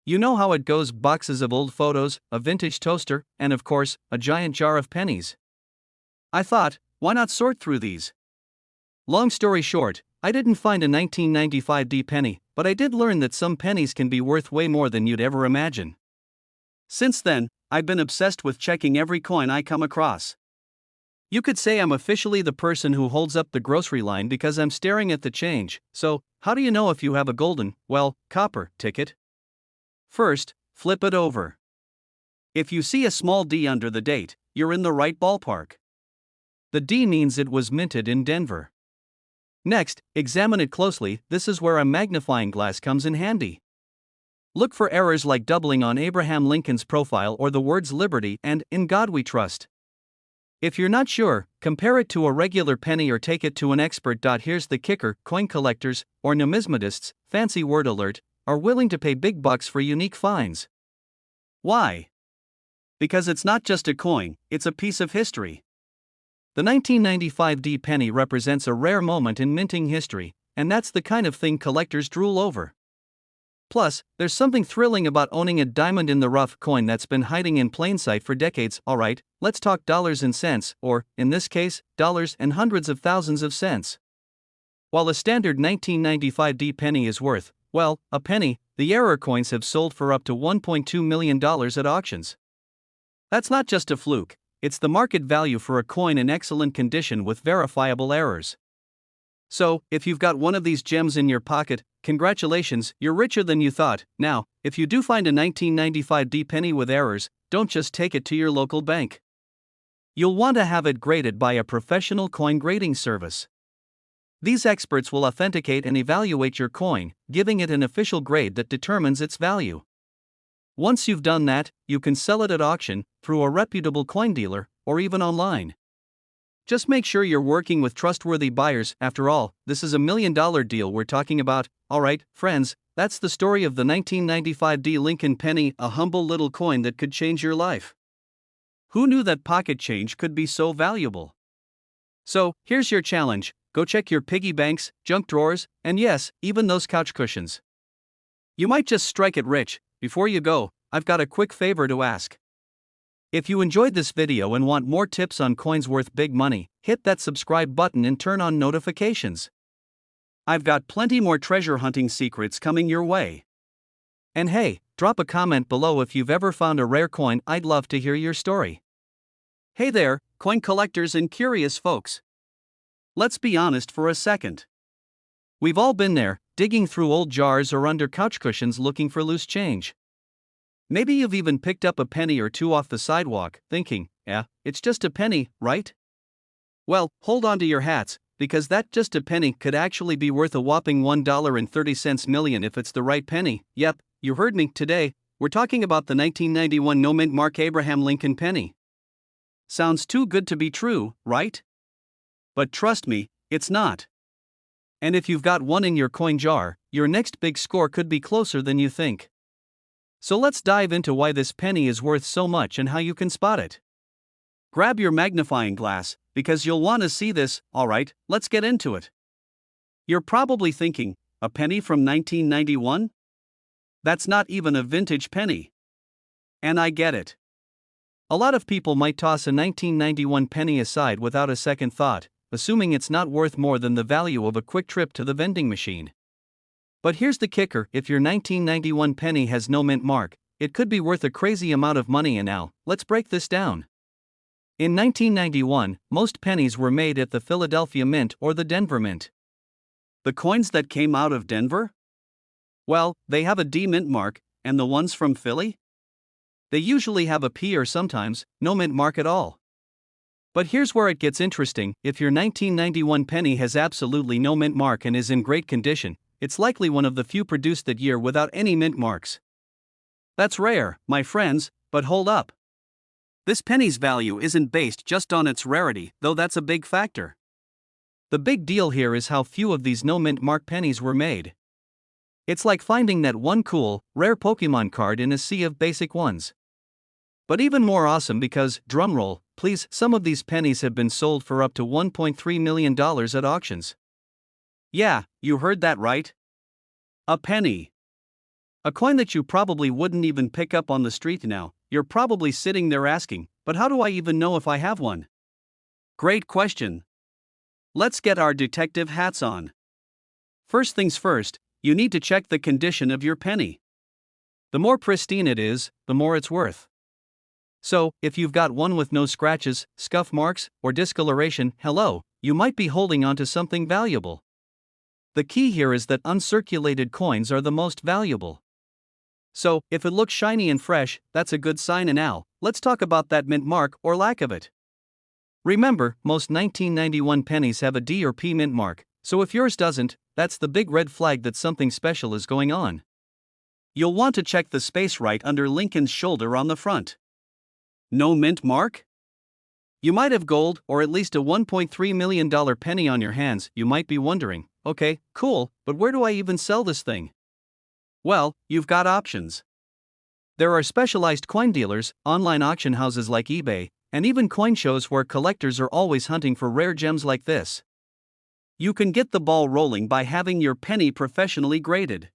You know how it goes: boxes of old photos, a vintage toaster, and of course, a giant jar of pennies. I thought, why not sort through these? Long story short, I didn't find a 1995 penny, but I did learn that some pennies can be worth way more than you'd ever imagine. Since then, I've been obsessed with checking every coin I come across. You could say I'm officially the person who holds up the grocery line because I'm staring at the change. So, how do you know if you have a golden, copper ticket? First, flip it over. If you see a small D under the date, you're in the right ballpark. The D means it was minted in Denver. Next, examine it closely. This is where a magnifying glass comes in handy. Look for errors like doubling on Abraham Lincoln's profile or the words "Liberty" and "In God We Trust." If you're not sure, compare it to a regular penny or take it to an expert. Here's the kicker: coin collectors, or numismatists, fancy word alert, are willing to pay big bucks for unique finds. Why? Because it's not just a coin, it's a piece of history. The 1995 penny represents a rare moment in minting history, and that's the kind of thing collectors drool over. Plus, there's something thrilling about owning a diamond-in-the-rough coin that's been hiding in plain sight for decades. Alright, let's talk dollars and cents, or, in this case, dollars and hundreds of thousands of cents. While a standard 1995 penny is worth, well, a penny, the error coins have sold for up to $1.2 million at auctions. That's not just a fluke, it's the market value for a coin in excellent condition with verifiable errors. So, if you've got one of these gems in your pocket, congratulations, you're richer than you thought. Now, if you do find a 1995 penny with errors, don't just take it to your local bank. You'll want to have it graded by a professional coin grading service. These experts will authenticate and evaluate your coin, giving it an official grade that determines its value. Once you've done that, you can sell it at auction, through a reputable coin dealer, or even online. Just make sure you're working with trustworthy buyers. After all, this is $1 million deal we're talking about. Alright, friends, that's the story of the 1995 Lincoln penny, a humble little coin that could change your life. Who knew that pocket change could be so valuable? So, here's your challenge. Go check your piggy banks, junk drawers, and yes, even those couch cushions. You might just strike it rich. Before you go, I've got a quick favor to ask. If you enjoyed this video and want more tips on coins worth big money, hit that subscribe button and turn on notifications. I've got plenty more treasure hunting secrets coming your way. And hey, drop a comment below if you've ever found a rare coin. I'd love to hear your story. Hey there, coin collectors and curious folks. Let's be honest for a second. We've all been there, digging through old jars or under couch cushions looking for loose change. Maybe you've even picked up a penny or two off the sidewalk, thinking, it's just a penny, right? Well, hold on to your hats, because that just a penny could actually be worth a whopping $1.30 million if it's the right penny. Yep, you heard me. Today, we're talking about the 1991 no-mint mark Abraham Lincoln penny. Sounds too good to be true, right? But trust me, it's not. And if you've got one in your coin jar, your next big score could be closer than you think. So let's dive into why this penny is worth so much and how you can spot it. Grab your magnifying glass, because you'll want to see this. Alright, let's get into it. You're probably thinking, a penny from 1991? That's not even a vintage penny. And I get it. A lot of people might toss a 1991 penny aside without a second thought, assuming it's not worth more than the value of a quick trip to the vending machine. But here's the kicker: if your 1991 penny has no mint mark, it could be worth a crazy amount of money. And now, let's break this down. In 1991, most pennies were made at the Philadelphia Mint or the Denver Mint. The coins that came out of Denver? Well, they have a D mint mark, and the ones from Philly? They usually have a P or sometimes no mint mark at all. But here's where it gets interesting: if your 1991 penny has absolutely no mint mark and is in great condition, it's likely one of the few produced that year without any mint marks. That's rare, my friends, but hold up. This penny's value isn't based just on its rarity, though that's a big factor. The big deal here is how few of these no mint mark pennies were made. It's like finding that one cool, rare Pokemon card in a sea of basic ones. But even more awesome because, drumroll, please, some of these pennies have been sold for up to $1.3 million at auctions. Yeah, you heard that right. A penny. A coin that you probably wouldn't even pick up on the street now. You're probably sitting there asking, but how do I even know if I have one? Great question. Let's get our detective hats on. First things first, you need to check the condition of your penny. The more pristine it is, the more it's worth. So, if you've got one with no scratches, scuff marks, or discoloration, hello, you might be holding on to something valuable. The key here is that uncirculated coins are the most valuable. So, if it looks shiny and fresh, that's a good sign. And now, let's talk about that mint mark or lack of it. Remember, most 1991 pennies have a D or P mint mark, so if yours doesn't, that's the big red flag that something special is going on. You'll want to check the space right under Lincoln's shoulder on the front. No mint mark? You might have gold or at least a $1.3 million penny on your hands. You might be wondering, okay, cool, but where do I even sell this thing? Well, you've got options. There are specialized coin dealers, online auction houses like eBay, and even coin shows where collectors are always hunting for rare gems like this. You can get the ball rolling by having your penny professionally graded.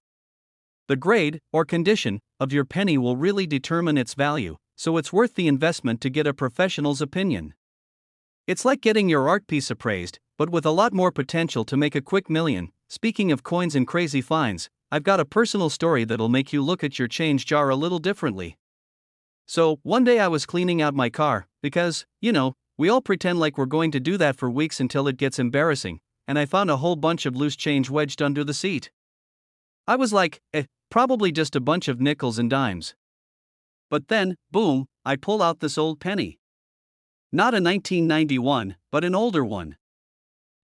The grade, or condition, of your penny will really determine its value, so it's worth the investment to get a professional's opinion. It's like getting your art piece appraised. but with a lot more potential to make a quick million. Speaking of coins and crazy finds, I've got a personal story that'll make you look at your change jar a little differently. So, one day I was cleaning out my car, because, we all pretend like we're going to do that for weeks until it gets embarrassing, and I found a whole bunch of loose change wedged under the seat. I was like, probably just a bunch of nickels and dimes. But then, boom, I pull out this old penny. Not a 1991, but an older one.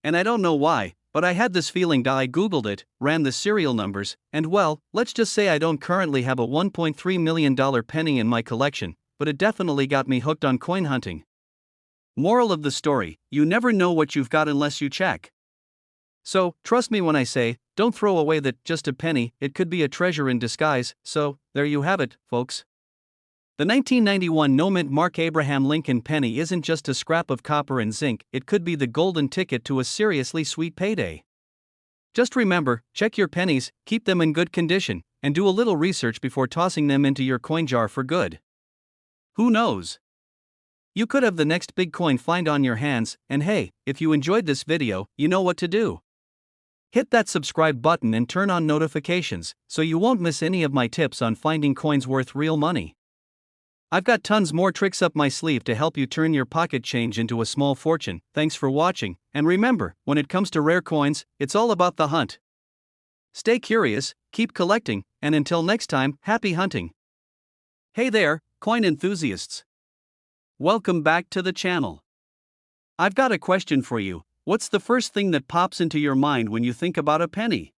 And I don't know why, but I had this feeling that I googled it, ran the serial numbers, and well, let's just say I don't currently have a $1.3 million penny in my collection, but it definitely got me hooked on coin hunting. Moral of the story, you never know what you've got unless you check. So, trust me when I say, don't throw away that just a penny, it could be a treasure in disguise. So, there you have it, folks. The 1991 no-mint Mark Abraham Lincoln penny isn't just a scrap of copper and zinc, it could be the golden ticket to a seriously sweet payday. Just remember, check your pennies, keep them in good condition, and do a little research before tossing them into your coin jar for good. Who knows? You could have the next big coin find on your hands, and hey, if you enjoyed this video, you know what to do. Hit that subscribe button and turn on notifications, so you won't miss any of my tips on finding coins worth real money. I've got tons more tricks up my sleeve to help you turn your pocket change into a small fortune. Thanks for watching, and remember, when it comes to rare coins, it's all about the hunt. Stay curious, keep collecting, and until next time, happy hunting. Hey there, coin enthusiasts. Welcome back to the channel. I've got a question for you. What's the first thing that pops into your mind when you think about a penny?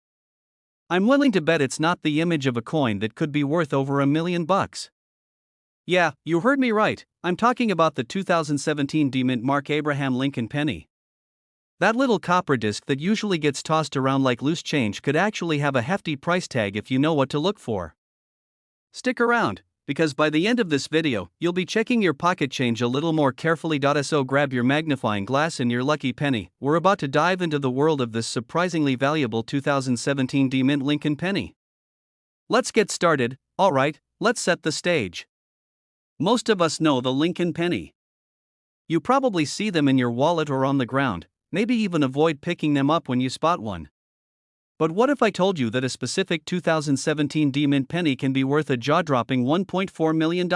I'm willing to bet it's not the image of a coin that could be worth over $1 million. Yeah, you heard me right. I'm talking about the 2017 D-Mint Mark Abraham Lincoln penny. That little copper disc that usually gets tossed around like loose change could actually have a hefty price tag if you know what to look for. Stick around, because by the end of this video, you'll be checking your pocket change a little more carefully. So grab your magnifying glass and your lucky penny. We're about to dive into the world of this surprisingly valuable 2017 D-Mint Lincoln penny. Let's get started. Alright, let's set the stage. Most of us know the Lincoln penny. You probably see them in your wallet or on the ground, maybe even avoid picking them up when you spot one. But what if I told you that a specific 2017 D-Mint penny can be worth a jaw-dropping $1.4 million?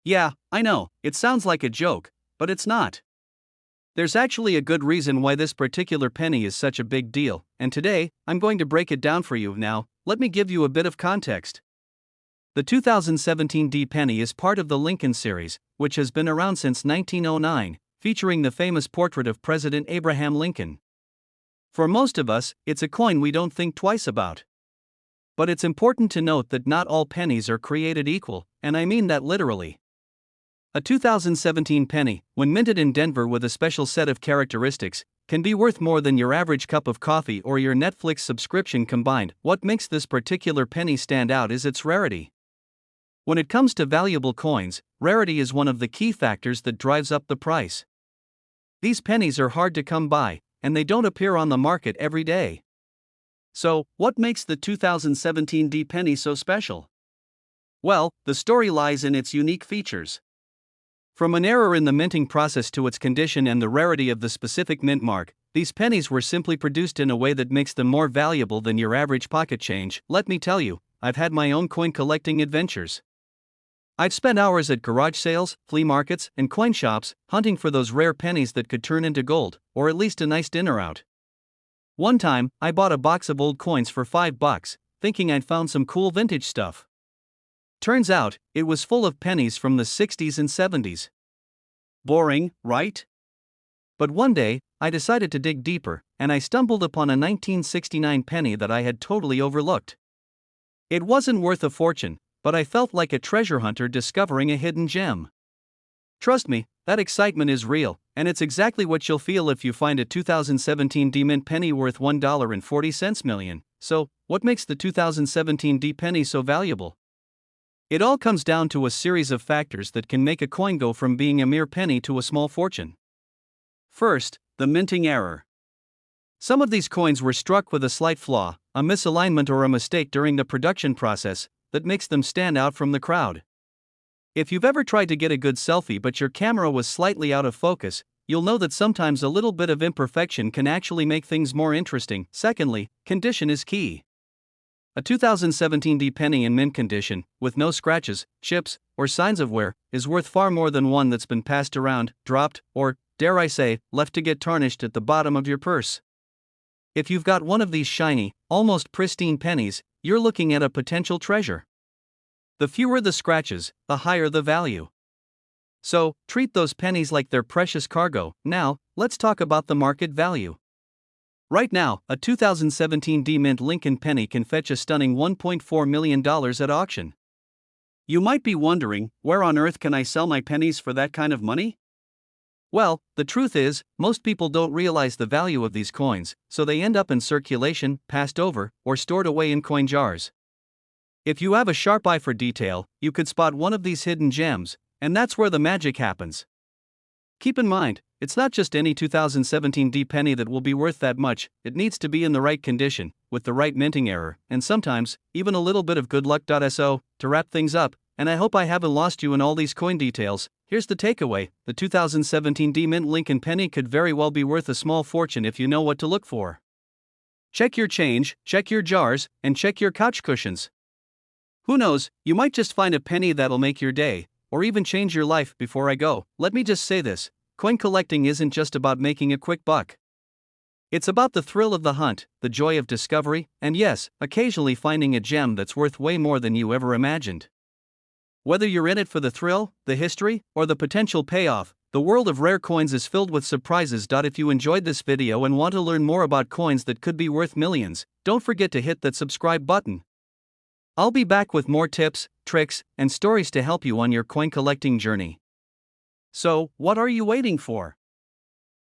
Yeah, I know, it sounds like a joke, but it's not. There's actually a good reason why this particular penny is such a big deal, and today, I'm going to break it down for you. Now, let me give you a bit of context. The 2017 D penny is part of the Lincoln series, which has been around since 1909, featuring the famous portrait of President Abraham Lincoln. For most of us, it's a coin we don't think twice about. But it's important to note that not all pennies are created equal, and I mean that literally. A 2017 penny, when minted in Denver with a special set of characteristics, can be worth more than your average cup of coffee or your Netflix subscription combined. What makes this particular penny stand out is its rarity. When it comes to valuable coins, rarity is one of the key factors that drives up the price. These pennies are hard to come by, and they don't appear on the market every day. So, what makes the 2017 D penny so special? Well, the story lies in its unique features. From an error in the minting process to its condition and the rarity of the specific mint mark, these pennies were simply produced in a way that makes them more valuable than your average pocket change. Let me tell you, I've had my own coin collecting adventures. I've spent hours at garage sales, flea markets, and coin shops, hunting for those rare pennies that could turn into gold, or at least a nice dinner out. One time, I bought a box of old coins for $5, thinking I'd found some cool vintage stuff. Turns out, it was full of pennies from the 60s and 70s. Boring, right? But one day, I decided to dig deeper, and I stumbled upon a 1969 penny that I had totally overlooked. It wasn't worth a fortune, but I felt like a treasure hunter discovering a hidden gem. Trust me, that excitement is real, and it's exactly what you'll feel if you find a 2017 D-Mint penny worth $1.40 million. So, what makes the 2017 D penny so valuable? It all comes down to a series of factors that can make a coin go from being a mere penny to a small fortune. First, the minting error. Some of these coins were struck with a slight flaw, a misalignment or a mistake during the production process, that makes them stand out from the crowd. If you've ever tried to get a good selfie but your camera was slightly out of focus, you'll know that sometimes a little bit of imperfection can actually make things more interesting. Secondly, condition is key. A 2017 D penny in mint condition, with no scratches, chips, or signs of wear, is worth far more than one that's been passed around, dropped, or, dare I say, left to get tarnished at the bottom of your purse. If you've got one of these shiny, almost pristine pennies, you're looking at a potential treasure. The fewer the scratches, the higher the value. So, treat those pennies like they're precious cargo. Now, let's talk about the market value. Right now, a 2017 D Mint Lincoln penny can fetch a stunning $1.4 million at auction. You might be wondering, where on earth can I sell my pennies for that kind of money? Well, the truth is, most people don't realize the value of these coins, so they end up in circulation, passed over, or stored away in coin jars. If you have a sharp eye for detail, you could spot one of these hidden gems, and that's where the magic happens. Keep in mind, it's not just any 2017 D penny that will be worth that much, it needs to be in the right condition, with the right minting error, and sometimes, even a little bit of good luck. So, to wrap things up, and I hope I haven't lost you in all these coin details, here's the takeaway: the 2017 D Mint Lincoln penny could very well be worth a small fortune if you know what to look for. Check your change, check your jars, and check your couch cushions. Who knows, you might just find a penny that'll make your day, or even change your life. Before I go, let me just say this: coin collecting isn't just about making a quick buck. It's about the thrill of the hunt, the joy of discovery, and yes, occasionally finding a gem that's worth way more than you ever imagined. Whether you're in it for the thrill, the history, or the potential payoff, the world of rare coins is filled with surprises. If you enjoyed this video and want to learn more about coins that could be worth millions, don't forget to hit that subscribe button. I'll be back with more tips, tricks, and stories to help you on your coin collecting journey. So, what are you waiting for?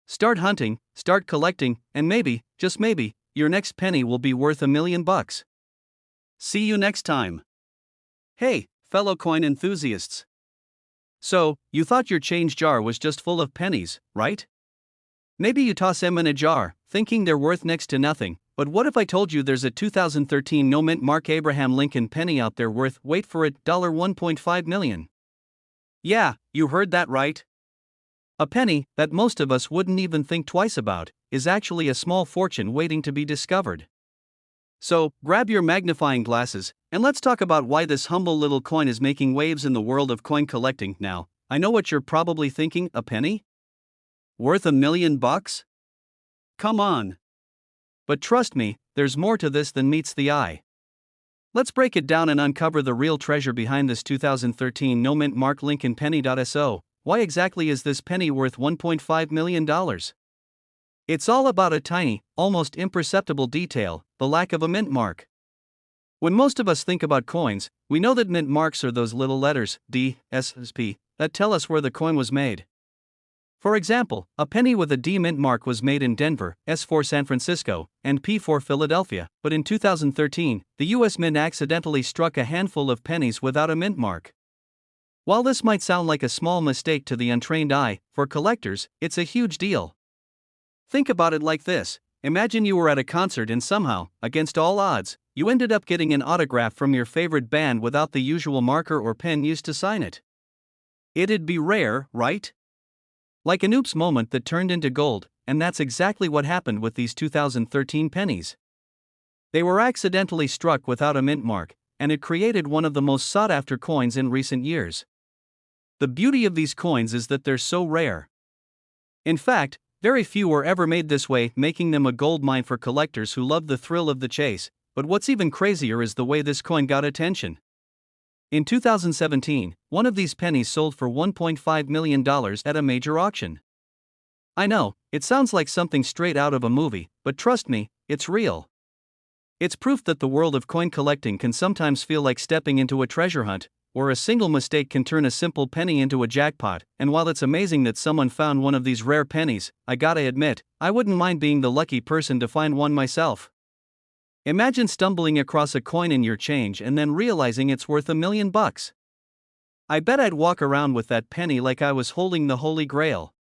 Start hunting, start collecting, and maybe, just maybe, your next penny will be worth $1 million. See you next time. Hey, fellow coin enthusiasts. So, you thought your change jar was just full of pennies, right? Maybe you toss them in a jar, thinking they're worth next to nothing. But what if I told you there's a 2013 no-mint Mark Abraham Lincoln penny out there worth, wait for it, $1.5 million? Yeah, you heard that right. A penny that most of us wouldn't even think twice about is actually a small fortune waiting to be discovered. So, grab your magnifying glasses, and let's talk about why this humble little coin is making waves in the world of coin collecting. Now, I know what you're probably thinking: a penny? Worth $1 million? Come on. But trust me, there's more to this than meets the eye. Let's break it down and uncover the real treasure behind this 2013 no-mint Mark Lincoln penny. So, why exactly is this penny worth $1.5 million? It's all about a tiny, almost imperceptible detail: the lack of a mint mark. When most of us think about coins, we know that mint marks are those little letters, D, S, P, that tell us where the coin was made. For example, a penny with a D mint mark was made in Denver, S for San Francisco, and P for Philadelphia, but in 2013, the US Mint accidentally struck a handful of pennies without a mint mark. While this might sound like a small mistake to the untrained eye, for collectors, it's a huge deal. Think about it like this: imagine you were at a concert and somehow, against all odds, you ended up getting an autograph from your favorite band without the usual marker or pen used to sign it. It'd be rare, right? Like an oops moment that turned into gold, and that's exactly what happened with these 2013 pennies. They were accidentally struck without a mint mark, and it created one of the most sought-after coins in recent years. The beauty of these coins is that they're so rare. In fact, very few were ever made this way, making them a goldmine for collectors who love the thrill of the chase. But what's even crazier is the way this coin got attention. In 2017, one of these pennies sold for $1.5 million at a major auction. I know, it sounds like something straight out of a movie, but trust me, it's real. It's proof that the world of coin collecting can sometimes feel like stepping into a treasure hunt, where a single mistake can turn a simple penny into a jackpot. And while it's amazing that someone found one of these rare pennies, I gotta admit, I wouldn't mind being the lucky person to find one myself. Imagine stumbling across a coin in your change and then realizing it's worth $1 million. I bet I'd walk around with that penny like I was holding the Holy Grail.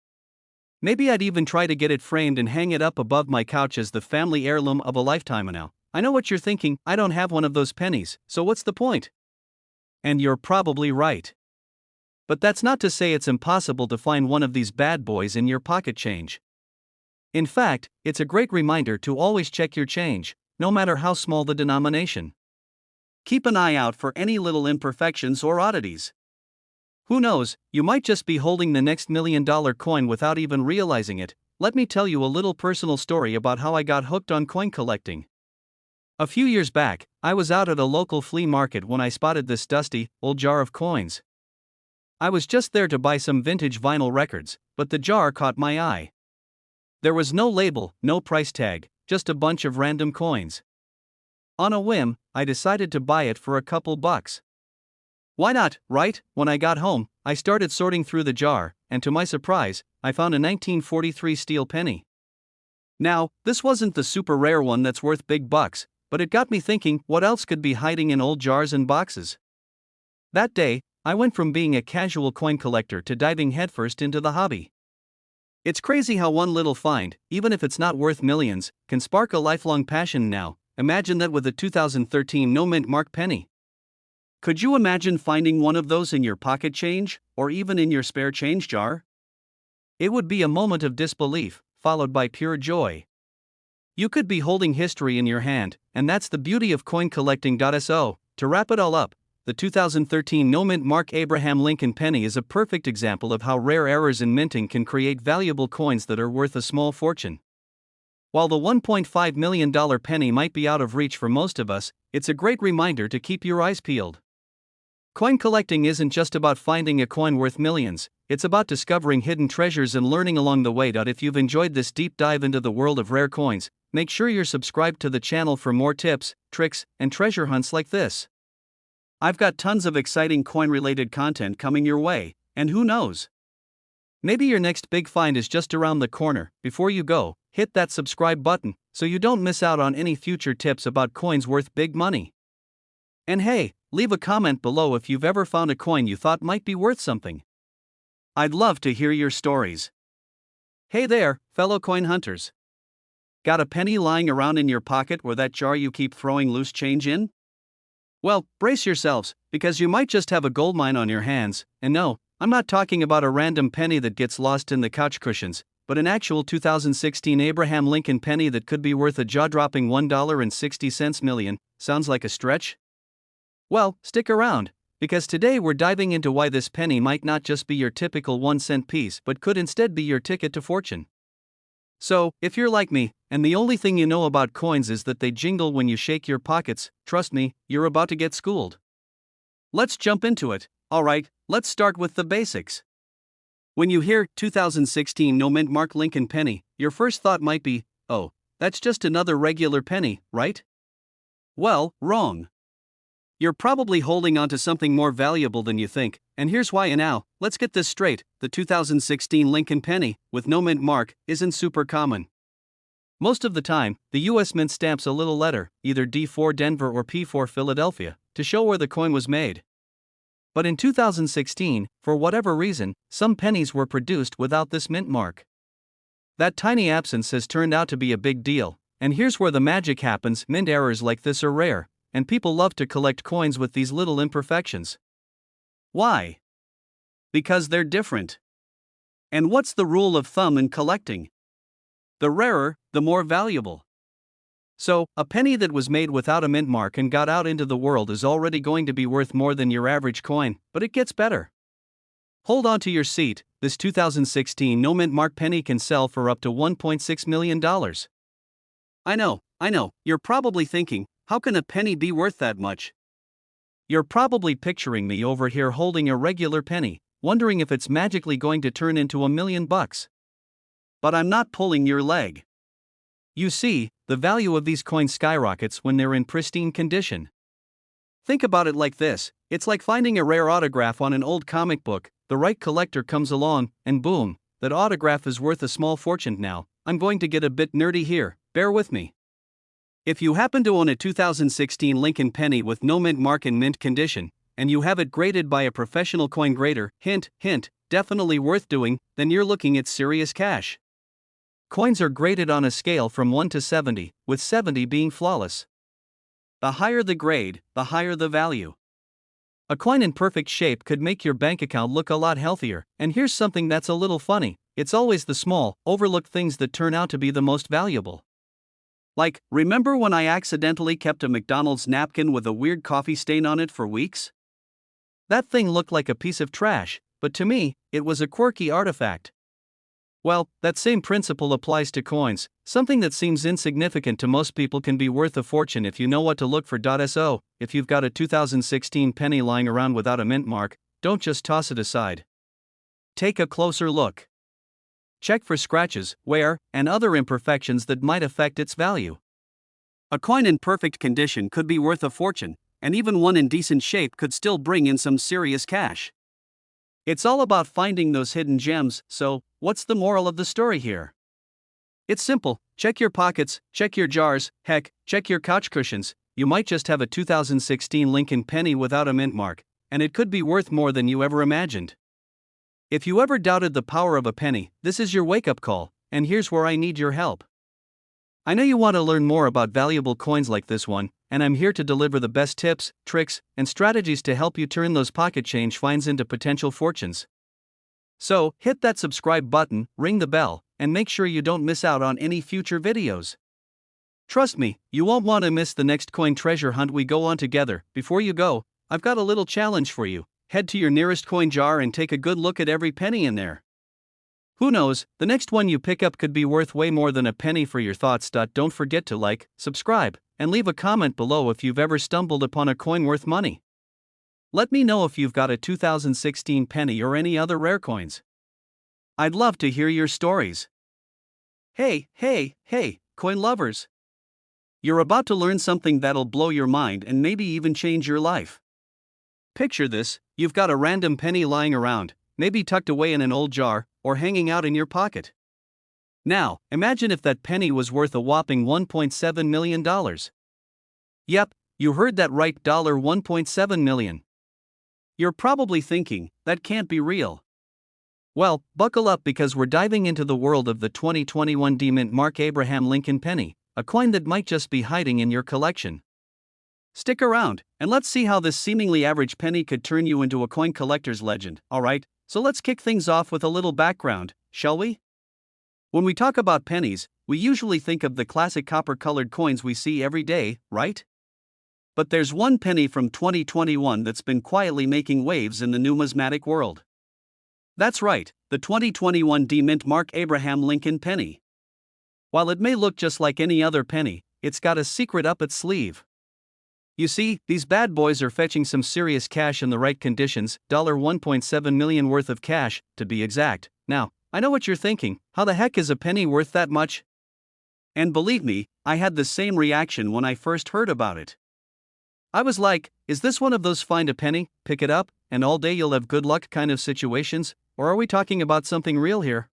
Maybe I'd even try to get it framed and hang it up above my couch as the family heirloom of a lifetime. Now, I know what you're thinking: I don't have one of those pennies, so what's the point? And you're probably right. But that's not to say it's impossible to find one of these bad boys in your pocket change. In fact, it's a great reminder to always check your change, no matter how small the denomination. Keep an eye out for any little imperfections or oddities. Who knows, you might just be holding the next $1 million coin without even realizing it. Let me tell you a little personal story about how I got hooked on coin collecting. A few years back, I was out at a local flea market when I spotted this dusty, old jar of coins. I was just there to buy some vintage vinyl records, but the jar caught my eye. There was no label, no price tag, just a bunch of random coins. On a whim, I decided to buy it for a couple bucks. Why not, right? When I got home, I started sorting through the jar, and to my surprise, I found a 1943 steel penny. Now, this wasn't the super rare one that's worth big bucks, but it got me thinking, what else could be hiding in old jars and boxes? That day, I went from being a casual coin collector to diving headfirst into the hobby. It's crazy how one little find, even if it's not worth millions, can spark a lifelong passion now. Imagine that with a 2013 no-mint mark penny. Could you imagine finding one of those in your pocket change, or even in your spare change jar? It would be a moment of disbelief, followed by pure joy. You could be holding history in your hand, and that's the beauty of coin collecting. So, to wrap it all up, the 2013 no-mint mark Abraham Lincoln penny is a perfect example of how rare errors in minting can create valuable coins that are worth a small fortune. While the $1.5 million penny might be out of reach for most of us, it's a great reminder to keep your eyes peeled. Coin collecting isn't just about finding a coin worth millions, it's about discovering hidden treasures and learning along the way. If you've enjoyed this deep dive into the world of rare coins, make sure you're subscribed to the channel for more tips, tricks, and treasure hunts like this. I've got tons of exciting coin-related content coming your way, and who knows? Maybe your next big find is just around the corner. Before you go, hit that subscribe button so you don't miss out on any future tips about coins worth big money. And hey, leave a comment below if you've ever found a coin you thought might be worth something. I'd love to hear your stories. Hey there, fellow coin hunters. Got a penny lying around in your pocket or that jar you keep throwing loose change in? Well, brace yourselves, because you might just have a goldmine on your hands. And no, I'm not talking about a random penny that gets lost in the couch cushions, but an actual 2016 Abraham Lincoln penny that could be worth a jaw-dropping $1.60 million. Sounds like a stretch? Well, stick around, because today we're diving into why this penny might not just be your typical 1-cent piece but could instead be your ticket to fortune. So, if you're like me, and the only thing you know about coins is that they jingle when you shake your pockets, trust me, you're about to get schooled. Let's jump into it. Alright, let's start with the basics. When you hear 2016 no-mint mark Lincoln penny, your first thought might be, oh, that's just another regular penny, right? Well, wrong. You're probably holding on to something more valuable than you think, and here's why. And now, let's get this straight, the 2016 Lincoln penny, with no mint mark, isn't super common. Most of the time, the US Mint stamps a little letter, either D4 Denver or P4 Philadelphia, to show where the coin was made. But in 2016, for whatever reason, some pennies were produced without this mint mark. That tiny absence has turned out to be a big deal, and here's where the magic happens. Mint errors like this are rare, and people love to collect coins with these little imperfections. Why? Because they're different. And what's the rule of thumb in collecting? The rarer, the more valuable. So, a penny that was made without a mint mark and got out into the world is already going to be worth more than your average coin, but it gets better. Hold on to your seat, this 2016 no mint mark penny can sell for up to $1.6 million. I know, you're probably thinking, how can a penny be worth that much? You're probably picturing me over here holding a regular penny, wondering if it's magically going to turn into $1 million. But I'm not pulling your leg. You see, the value of these coins skyrockets when they're in pristine condition. Think about it like this, it's like finding a rare autograph on an old comic book. The right collector comes along, and boom, that autograph is worth a small fortune. Now, I'm going to get a bit nerdy here, bear with me. If you happen to own a 2016 Lincoln penny with no mint mark in mint condition, and you have it graded by a professional coin grader, hint, hint, definitely worth doing, then you're looking at serious cash. Coins are graded on a scale from 1 to 70, with 70 being flawless. The higher the grade, the higher the value. A coin in perfect shape could make your bank account look a lot healthier, and here's something that's a little funny: it's always the small, overlooked things that turn out to be the most valuable. Like, remember when I accidentally kept a McDonald's napkin with a weird coffee stain on it for weeks? That thing looked like a piece of trash, but to me, it was a quirky artifact. Well, that same principle applies to coins. Something that seems insignificant to most people can be worth a fortune if you know what to look for. So, if you've got a 2016 penny lying around without a mint mark, don't just toss it aside. Take a closer look. Check for scratches, wear, and other imperfections that might affect its value. A coin in perfect condition could be worth a fortune, and even one in decent shape could still bring in some serious cash. It's all about finding those hidden gems. So, what's the moral of the story here? It's simple: check your pockets, check your jars, heck, check your couch cushions. You might just have a 2016 Lincoln penny without a mint mark, and it could be worth more than you ever imagined. If you ever doubted the power of a penny, this is your wake-up call, and here's where I need your help. I know you want to learn more about valuable coins like this one, and I'm here to deliver the best tips, tricks, and strategies to help you turn those pocket change finds into potential fortunes. So, hit that subscribe button, ring the bell, and make sure you don't miss out on any future videos. Trust me, you won't want to miss the next coin treasure hunt we go on together. Before you go, I've got a little challenge for you. Head to your nearest coin jar and take a good look at every penny in there. Who knows, the next one you pick up could be worth way more than a penny. For your thoughts. Don't forget to like, subscribe, and leave a comment below if you've ever stumbled upon a coin worth money. Let me know if you've got a 2016 penny or any other rare coins. I'd love to hear your stories. Hey, coin lovers! You're about to learn something that'll blow your mind and maybe even change your life. Picture this: you've got a random penny lying around, maybe tucked away in an old jar, or hanging out in your pocket. Now, imagine if that penny was worth a whopping $1.7 million. Yep, you heard that right, $1.7 million. You're probably thinking, that can't be real. Well, buckle up, because we're diving into the world of the 2021 D-Mint Mark Abraham Lincoln penny, a coin that might just be hiding in your collection. Stick around, and let's see how this seemingly average penny could turn you into a coin collector's legend. Alright, so let's kick things off with a little background, shall we? When we talk about pennies, we usually think of the classic copper-colored coins we see every day, right? But there's one penny from 2021 that's been quietly making waves in the numismatic world. That's right, the 2021 D-Mint Mark Abraham Lincoln penny. While it may look just like any other penny, it's got a secret up its sleeve. You see, these bad boys are fetching some serious cash in the right conditions, $1.7 million worth of cash, to be exact. Now, I know what you're thinking: how the heck is a penny worth that much? And believe me, I had the same reaction when I first heard about it. I was like, is this one of those find a penny, pick it up, and all day you'll have good luck kind of situations, or are we talking about something real here?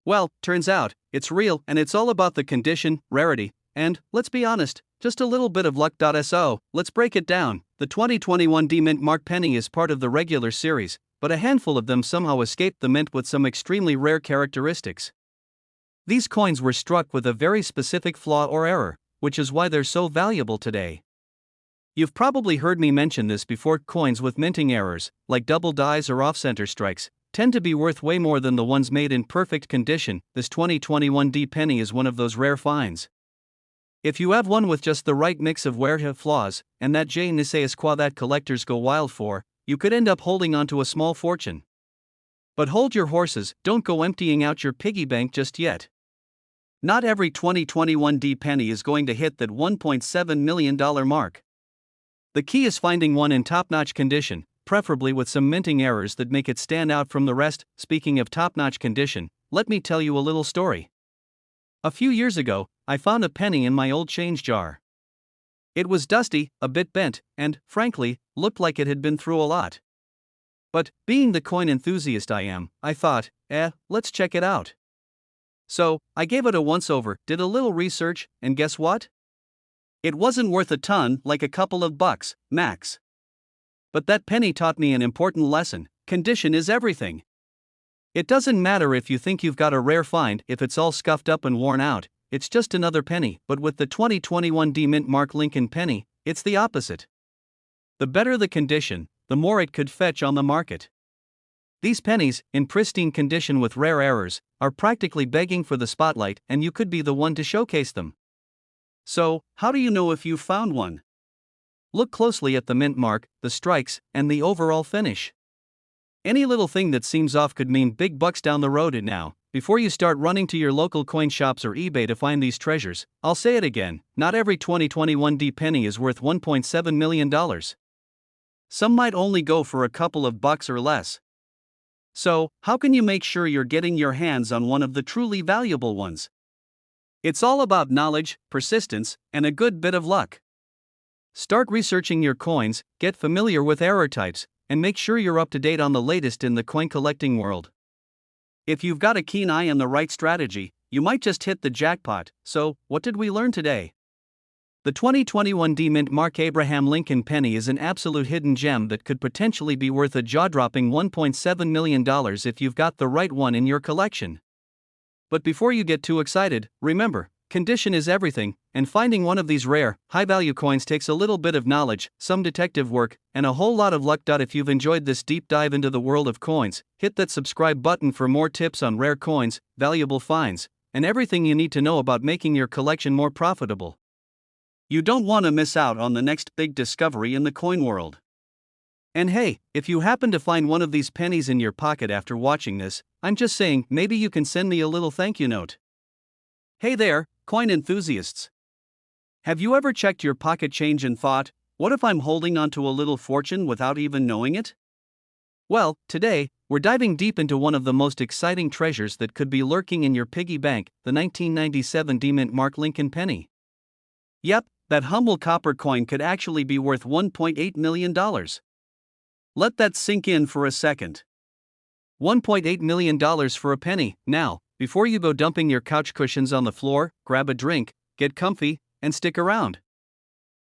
Well, turns out, it's real, and it's all about the condition, rarity, and, let's be honest, just a little bit of luck. So, let's break it down. The 2021 D-Mint Mark penny is part of the regular series, but a handful of them somehow escaped the mint with some extremely rare characteristics. These coins were struck with a very specific flaw or error, which is why they're so valuable today. You've probably heard me mention this before: coins with minting errors, like double dies or off-center strikes, tend to be worth way more than the ones made in perfect condition. This 2021 D penny is one of those rare finds. If you have one with just the right mix of wear flaws, and that je ne sais quoi that collectors go wild for, you could end up holding onto a small fortune. But hold your horses, don't go emptying out your piggy bank just yet. Not every 2021 D penny is going to hit that $1.7 million mark. The key is finding one in top-notch condition, preferably with some minting errors that make it stand out from the rest. Speaking of top-notch condition, let me tell you a little story. A few years ago, I found a penny in my old change jar. It was dusty, a bit bent, and, frankly, looked like it had been through a lot. But, being the coin enthusiast I am, I thought, let's check it out. So, I gave it a once-over, did a little research, and guess what? It wasn't worth a ton, like a couple of bucks, max. But that penny taught me an important lesson: condition is everything. It doesn't matter if you think you've got a rare find. If it's all scuffed up and worn out, it's just another penny. But with the 2021 D-Mint Mark Lincoln penny, it's the opposite. The better the condition, the more it could fetch on the market. These pennies, in pristine condition with rare errors, are practically begging for the spotlight, and you could be the one to showcase them. So, how do you know if you've found one? Look closely at the mint mark, the strikes, and the overall finish. Any little thing that seems off could mean big bucks down the road. And now, before you start running to your local coin shops or eBay to find these treasures, I'll say it again, not every 2021 D penny is worth $1.7 million. Some might only go for a couple of bucks or less. So, how can you make sure you're getting your hands on one of the truly valuable ones? It's all about knowledge, persistence, and a good bit of luck. Start researching your coins, get familiar with error types, and make sure you're up to date on the latest in the coin collecting world. If you've got a keen eye and the right strategy, you might just hit the jackpot. So, what did we learn today? The 2021 D Mint Mark Abraham Lincoln penny is an absolute hidden gem that could potentially be worth a jaw-dropping $1.7 million if you've got the right one in your collection. But before you get too excited, remember, condition is everything, and finding one of these rare, high-value coins takes a little bit of knowledge, some detective work, and a whole lot of luck. If you've enjoyed this deep dive into the world of coins, hit that subscribe button for more tips on rare coins, valuable finds, and everything you need to know about making your collection more profitable. You don't want to miss out on the next big discovery in the coin world. And hey, if you happen to find one of these pennies in your pocket after watching this, I'm just saying, maybe you can send me a little thank you note. Hey there, coin enthusiasts. Have you ever checked your pocket change and thought, what if I'm holding onto a little fortune without even knowing it? Well, today, we're diving deep into one of the most exciting treasures that could be lurking in your piggy bank, the 1997 D Mint Mark Lincoln penny. Yep, that humble copper coin could actually be worth $1.8 million. Let that sink in for a second. $1.8 million for a penny. Now, before you go dumping your couch cushions on the floor, grab a drink, get comfy, and stick around.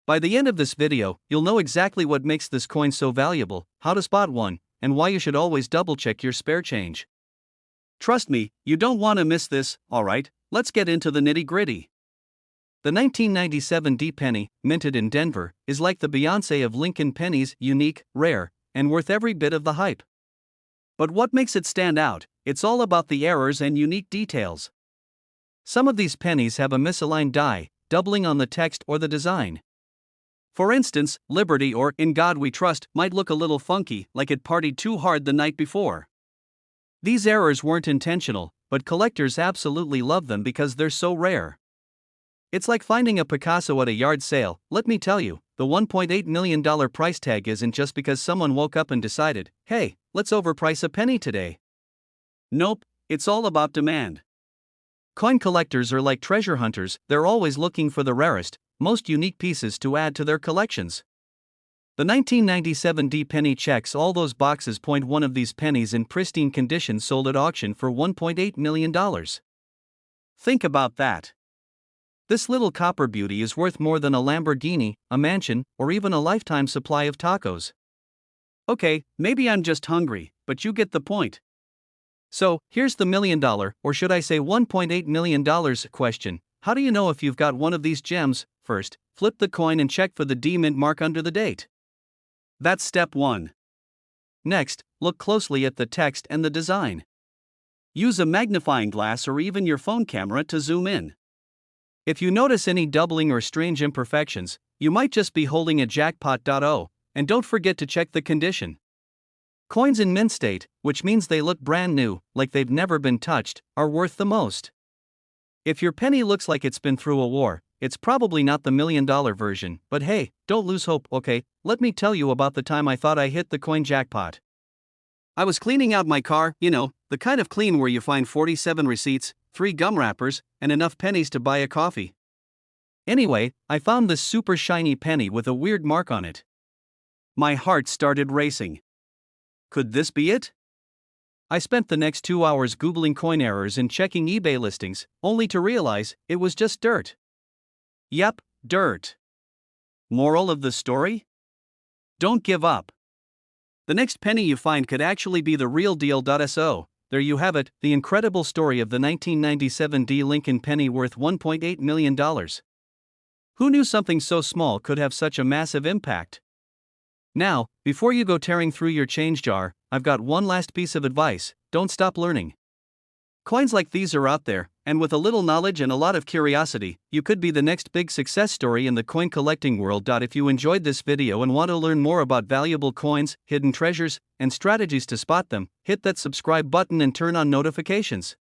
By the end of this video, you'll know exactly what makes this coin so valuable, how to spot one, and why you should always double-check your spare change. Trust me, you don't want to miss this. Alright, let's get into the nitty-gritty. The 1997 D penny, minted in Denver, is like the Beyoncé of Lincoln pennies, unique, rare, and worth every bit of the hype. But what makes it stand out? It's all about the errors and unique details. Some of these pennies have a misaligned die, doubling on the text or the design. For instance, Liberty or In God We Trust might look a little funky, like it partied too hard the night before. These errors weren't intentional, but collectors absolutely love them because they're so rare. It's like finding a Picasso at a yard sale. Let me tell you, the $1.8 million price tag isn't just because someone woke up and decided, hey, let's overprice a penny today. Nope, it's all about demand. Coin collectors are like treasure hunters, they're always looking for the rarest, most unique pieces to add to their collections. The 1997 D penny checks all those boxes. One of these pennies in pristine condition sold at auction for $1.8 million. Think about that. This little copper beauty is worth more than a Lamborghini, a mansion, or even a lifetime supply of tacos. Okay, maybe I'm just hungry, but you get the point. So, here's the $1 million, or should I say $1.8 million question. How do you know if you've got one of these gems? First, flip the coin and check for the D Mint mark under the date. That's step 1. Next, look closely at the text and the design. Use a magnifying glass or even your phone camera to zoom in. If you notice any doubling or strange imperfections, you might just be holding a jackpot. And don't forget to check the condition. Coins in mint state, which means they look brand new, like they've never been touched, are worth the most. If your penny looks like it's been through a war, it's probably not the $1 million version, but hey, don't lose hope. Okay, let me tell you about the time I thought I hit the coin jackpot. I was cleaning out my car, the kind of clean where you find 47 receipts, 3 gum wrappers, and enough pennies to buy a coffee. Anyway, I found this super shiny penny with a weird mark on it. My heart started racing. Could this be it? I spent the next 2 hours Googling coin errors and checking eBay listings, only to realize it was just dirt. Yep, dirt. Moral of the story? Don't give up. The next penny you find could actually be the real deal. So, there you have it, the incredible story of the 1997 D Lincoln penny worth $1.8 million. Who knew something so small could have such a massive impact? Now, before you go tearing through your change jar, I've got one last piece of advice: don't stop learning. Coins like these are out there, and with a little knowledge and a lot of curiosity, you could be the next big success story in the coin collecting world. If you enjoyed this video and want to learn more about valuable coins, hidden treasures, and strategies to spot them, hit that subscribe button and turn on notifications.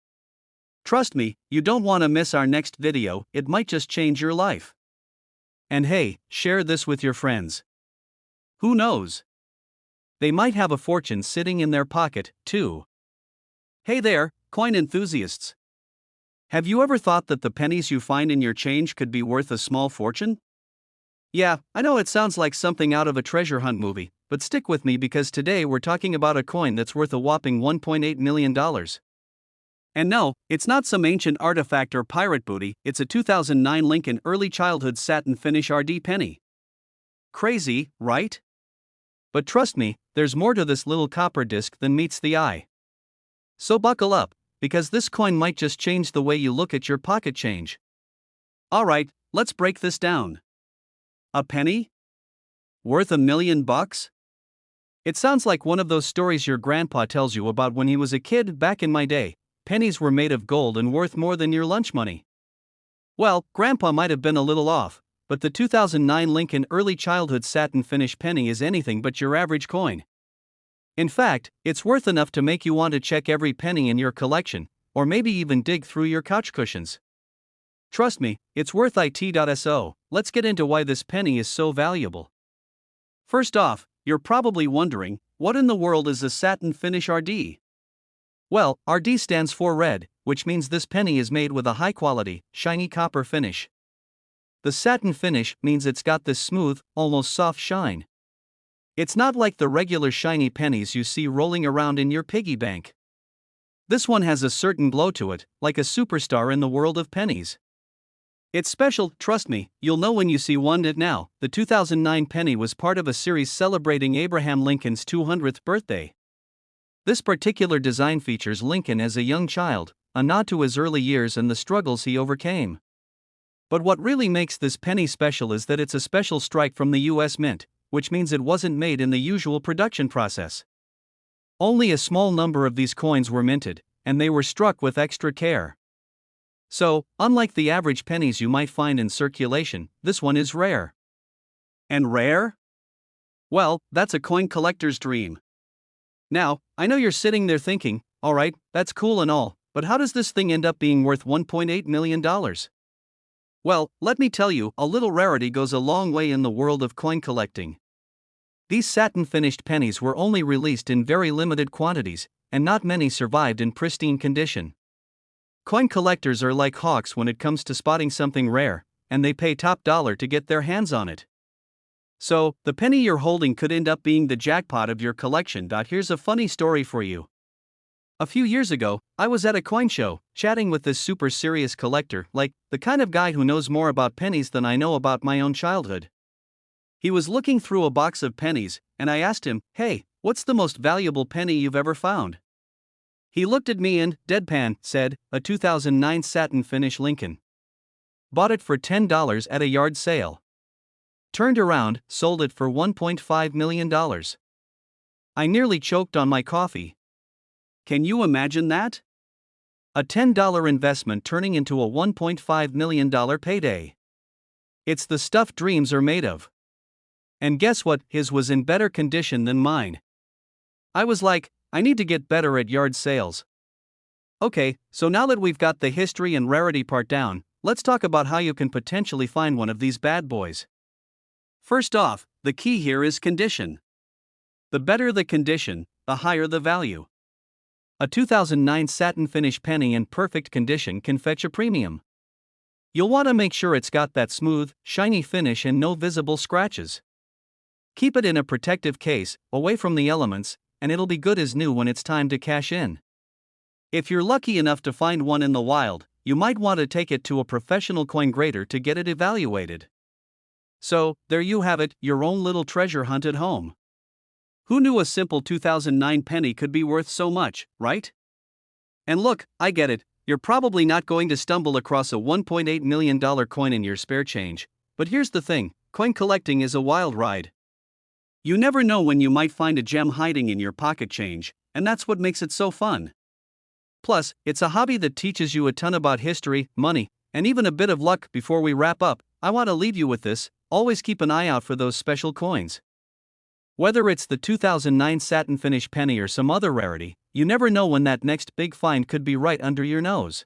Trust me, you don't want to miss our next video, it might just change your life. And hey, share this with your friends. Who knows? They might have a fortune sitting in their pocket, too. Hey there, coin enthusiasts. Have you ever thought that the pennies you find in your change could be worth a small fortune? Yeah, I know it sounds like something out of a treasure hunt movie, but stick with me because today we're talking about a coin that's worth a whopping $1.8 million. And no, it's not some ancient artifact or pirate booty, it's a 2009 Lincoln early childhood satin finish RD penny. Crazy, right? But trust me, there's more to this little copper disc than meets the eye. So buckle up, because this coin might just change the way you look at your pocket change. Alright, let's break this down. A penny? Worth $1 million? It sounds like one of those stories your grandpa tells you about when he was a kid. Back in my day, pennies were made of gold and worth more than your lunch money. Well, Grandpa might have been a little off, but the 2009 Lincoln early childhood satin finish penny is anything but your average coin. In fact, it's worth enough to make you want to check every penny in your collection, or maybe even dig through your couch cushions. Trust me, it's worth it. Let's get into why this penny is so valuable. First off, you're probably wondering, what in the world is a satin finish RD? Well, RD stands for red, which means this penny is made with a high-quality, shiny copper finish. The satin finish means it's got this smooth, almost soft shine. It's not like the regular shiny pennies you see rolling around in your piggy bank. This one has a certain glow to it, like a superstar in the world of pennies. It's special, trust me, you'll know when you see one. Now, the 2009 penny was part of a series celebrating Abraham Lincoln's 200th birthday. This particular design features Lincoln as a young child, a nod to his early years and the struggles he overcame. But what really makes this penny special is that it's a special strike from the US Mint, which means it wasn't made in the usual production process. Only a small number of these coins were minted, and they were struck with extra care. So, unlike the average pennies you might find in circulation, this one is rare. And rare? Well, that's a coin collector's dream. Now, I know you're sitting there thinking, alright, that's cool and all, but how does this thing end up being worth $1.8 million? Well, let me tell you, a little rarity goes a long way in the world of coin collecting. These satin-finished pennies were only released in very limited quantities, and not many survived in pristine condition. Coin collectors are like hawks when it comes to spotting something rare, and they pay top dollar to get their hands on it. So, the penny you're holding could end up being the jackpot of your collection. Here's a funny story for you. A few years ago, I was at a coin show, chatting with this super serious collector, like, the kind of guy who knows more about pennies than I know about my own childhood. He was looking through a box of pennies, and I asked him, hey, what's the most valuable penny you've ever found? He looked at me and, deadpan, said, a 2009 satin finish Lincoln. Bought it for $10 at a yard sale. Turned around, sold it for $1.5 million. I nearly choked on my coffee. Can you imagine that? A $10 investment turning into a $1.5 million payday. It's the stuff dreams are made of. And guess what? His was in better condition than mine. I was like, I need to get better at yard sales. Okay, so now that we've got the history and rarity part down, let's talk about how you can potentially find one of these bad boys. First off, the key here is condition. The better the condition, the higher the value. A 2009 satin finish penny in perfect condition can fetch a premium. You'll want to make sure it's got that smooth, shiny finish and no visible scratches. Keep it in a protective case, away from the elements, and it'll be good as new when it's time to cash in. If you're lucky enough to find one in the wild, you might want to take it to a professional coin grader to get it evaluated. So, there you have it, your own little treasure hunt at home. Who knew a simple 2009 penny could be worth so much, right? And look, I get it, you're probably not going to stumble across a $1.8 million coin in your spare change, but here's the thing, coin collecting is a wild ride. You never know when you might find a gem hiding in your pocket change, and that's what makes it so fun. Plus, it's a hobby that teaches you a ton about history, money, and even a bit of luck. Before we wrap up, I want to leave you with this: always keep an eye out for those special coins. Whether it's the 2009 satin finish penny or some other rarity, you never know when that next big find could be right under your nose.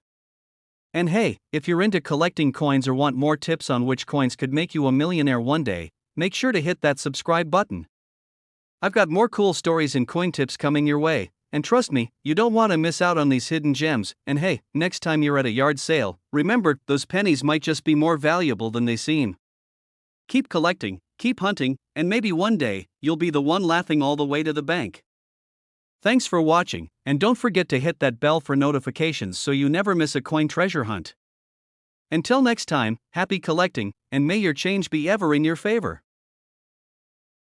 And hey, if you're into collecting coins or want more tips on which coins could make you a millionaire one day, make sure to hit that subscribe button. I've got more cool stories and coin tips coming your way, and trust me, you don't want to miss out on these hidden gems. And hey, next time you're at a yard sale, remember, those pennies might just be more valuable than they seem. Keep collecting, keep hunting, and maybe one day, you'll be the one laughing all the way to the bank. Thanks for watching, and don't forget to hit that bell for notifications so you never miss a coin treasure hunt. Until next time, happy collecting, and may your change be ever in your favor.